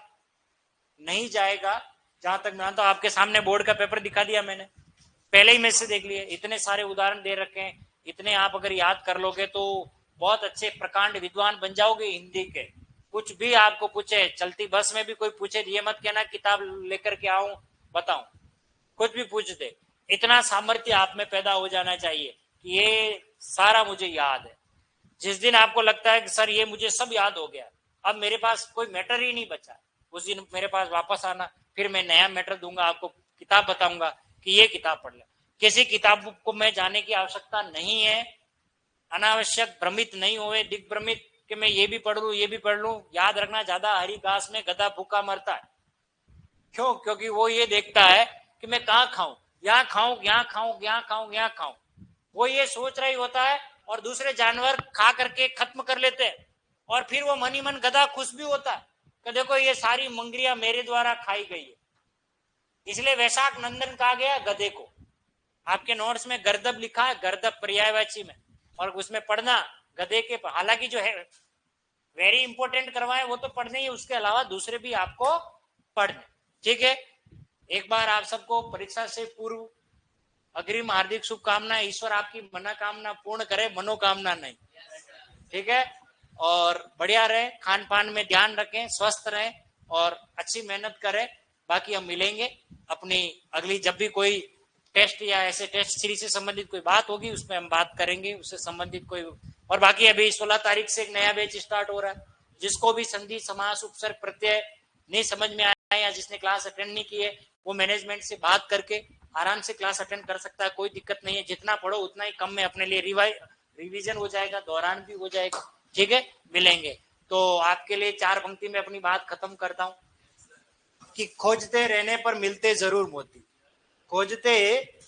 नहीं जाएगा। जहां तक मैं तो आपके सामने बोर्ड का पेपर दिखा दिया मैंने, पहले ही में से देख लिए, इतने सारे उदाहरण दे रखे हैं, इतने आप अगर याद कर लोगे तो बहुत अच्छे प्रकांड विद्वान बन जाओगे हिंदी के। कुछ भी आपको पूछे, चलती बस में भी कोई पूछे, ये मत कहना किताब लेकर के आऊं बताऊं, कुछ भी पूछ दे, इतना सामर्थ्य आप में पैदा हो जाना चाहिए कि ये सारा मुझे याद है। जिस दिन आपको लगता है कि सर ये मुझे सब याद हो गया, अब मेरे पास कोई मैटर ही नहीं बचा, उस दिन मेरे पास वापस आना, फिर मैं नया मैटर दूंगा आपको, किताब बताऊंगा कि ये किताब पढ़ ले। किसी किताब को मैं जाने की आवश्यकता नहीं है, अनावश्यक भ्रमित नहीं हुए, दिग्भ्रमित कि मैं ये भी पढ़ लू ये भी पढ़ लू। याद रखना, ज्यादा हरी घास में गधा भूखा मरता है। क्यों? क्योंकि वो ये देखता है कि मैं कहाँ खाऊं, यहाँ खाऊं, यहाँ खाऊं, यहाँ खाऊं, यहाँ खाऊं, वो ये सोच रही होता है और दूसरे जानवर खा करके खत्म कर लेते हैं और फिर वो मन ही मन गधा खुश भी होता है कि देखो ये सारी मंगरियां मेरे द्वारा खाई गई है। इसलिए वैशाख नंदन कहा गया गधे को। आपके नोट्स में गर्दब लिखा है, गर्दब पर्यायवाची में, और उसमें पढ़ना गधे के, हालांकि जो है वेरी इंपॉर्टेंट करवाए वो तो पढ़ने ही, उसके अलावा दूसरे भी आपको पढ़ने। ठीक है, एक बार आप सबको परीक्षा से पूर्व अग्रिम हार्दिक शुभकामनाएं। ईश्वर आपकी मनोकामना पूर्ण करे, मनोकामना नहीं। ठीक है, और बढ़िया रहे, खान पान में ध्यान रखें, स्वस्थ रहें और अच्छी मेहनत करें। बाकी हम मिलेंगे अपनी अगली, जब भी कोई टेस्ट या ऐसे टेस्ट सीरीज से संबंधित कोई बात होगी उसमें हम बात करेंगे, उससे संबंधित कोई। और बाकी अभी 16 तारीख से एक नया बैच स्टार्ट हो रहा है, जिसको भी संधि समास उपसर्ग प्रत्यय नहीं समझ में आया या जिसने क्लास अटेंड नहीं की है वो मैनेजमेंट से बात करके आराम से क्लास अटेंड कर सकता है, कोई दिक्कत नहीं है। जितना पढ़ो उतना ही कम में अपने लिए रिवीजन हो जाएगा, दौरान भी हो जाएगा। ठीक है, मिलेंगे। तो आपके लिए 4 पंक्ति में अपनी बात खत्म करता हूं कि खोजते रहने पर मिलते जरूर मोती, खोजते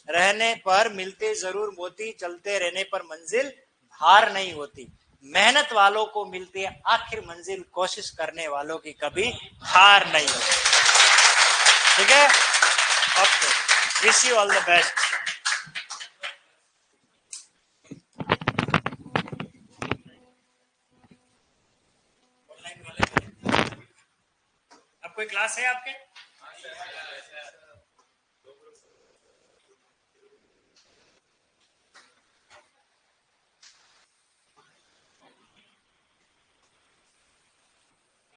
रहने पर मिलते जरूर मोती, चलते रहने पर मंजिल हार नहीं होती। मेहनत वालों को मिलती है आखिर मंजिल, कोशिश करने वालों की कभी हार नहीं होती। ठीक है, okay, wish you all the best. अब कोई क्लास है आपके?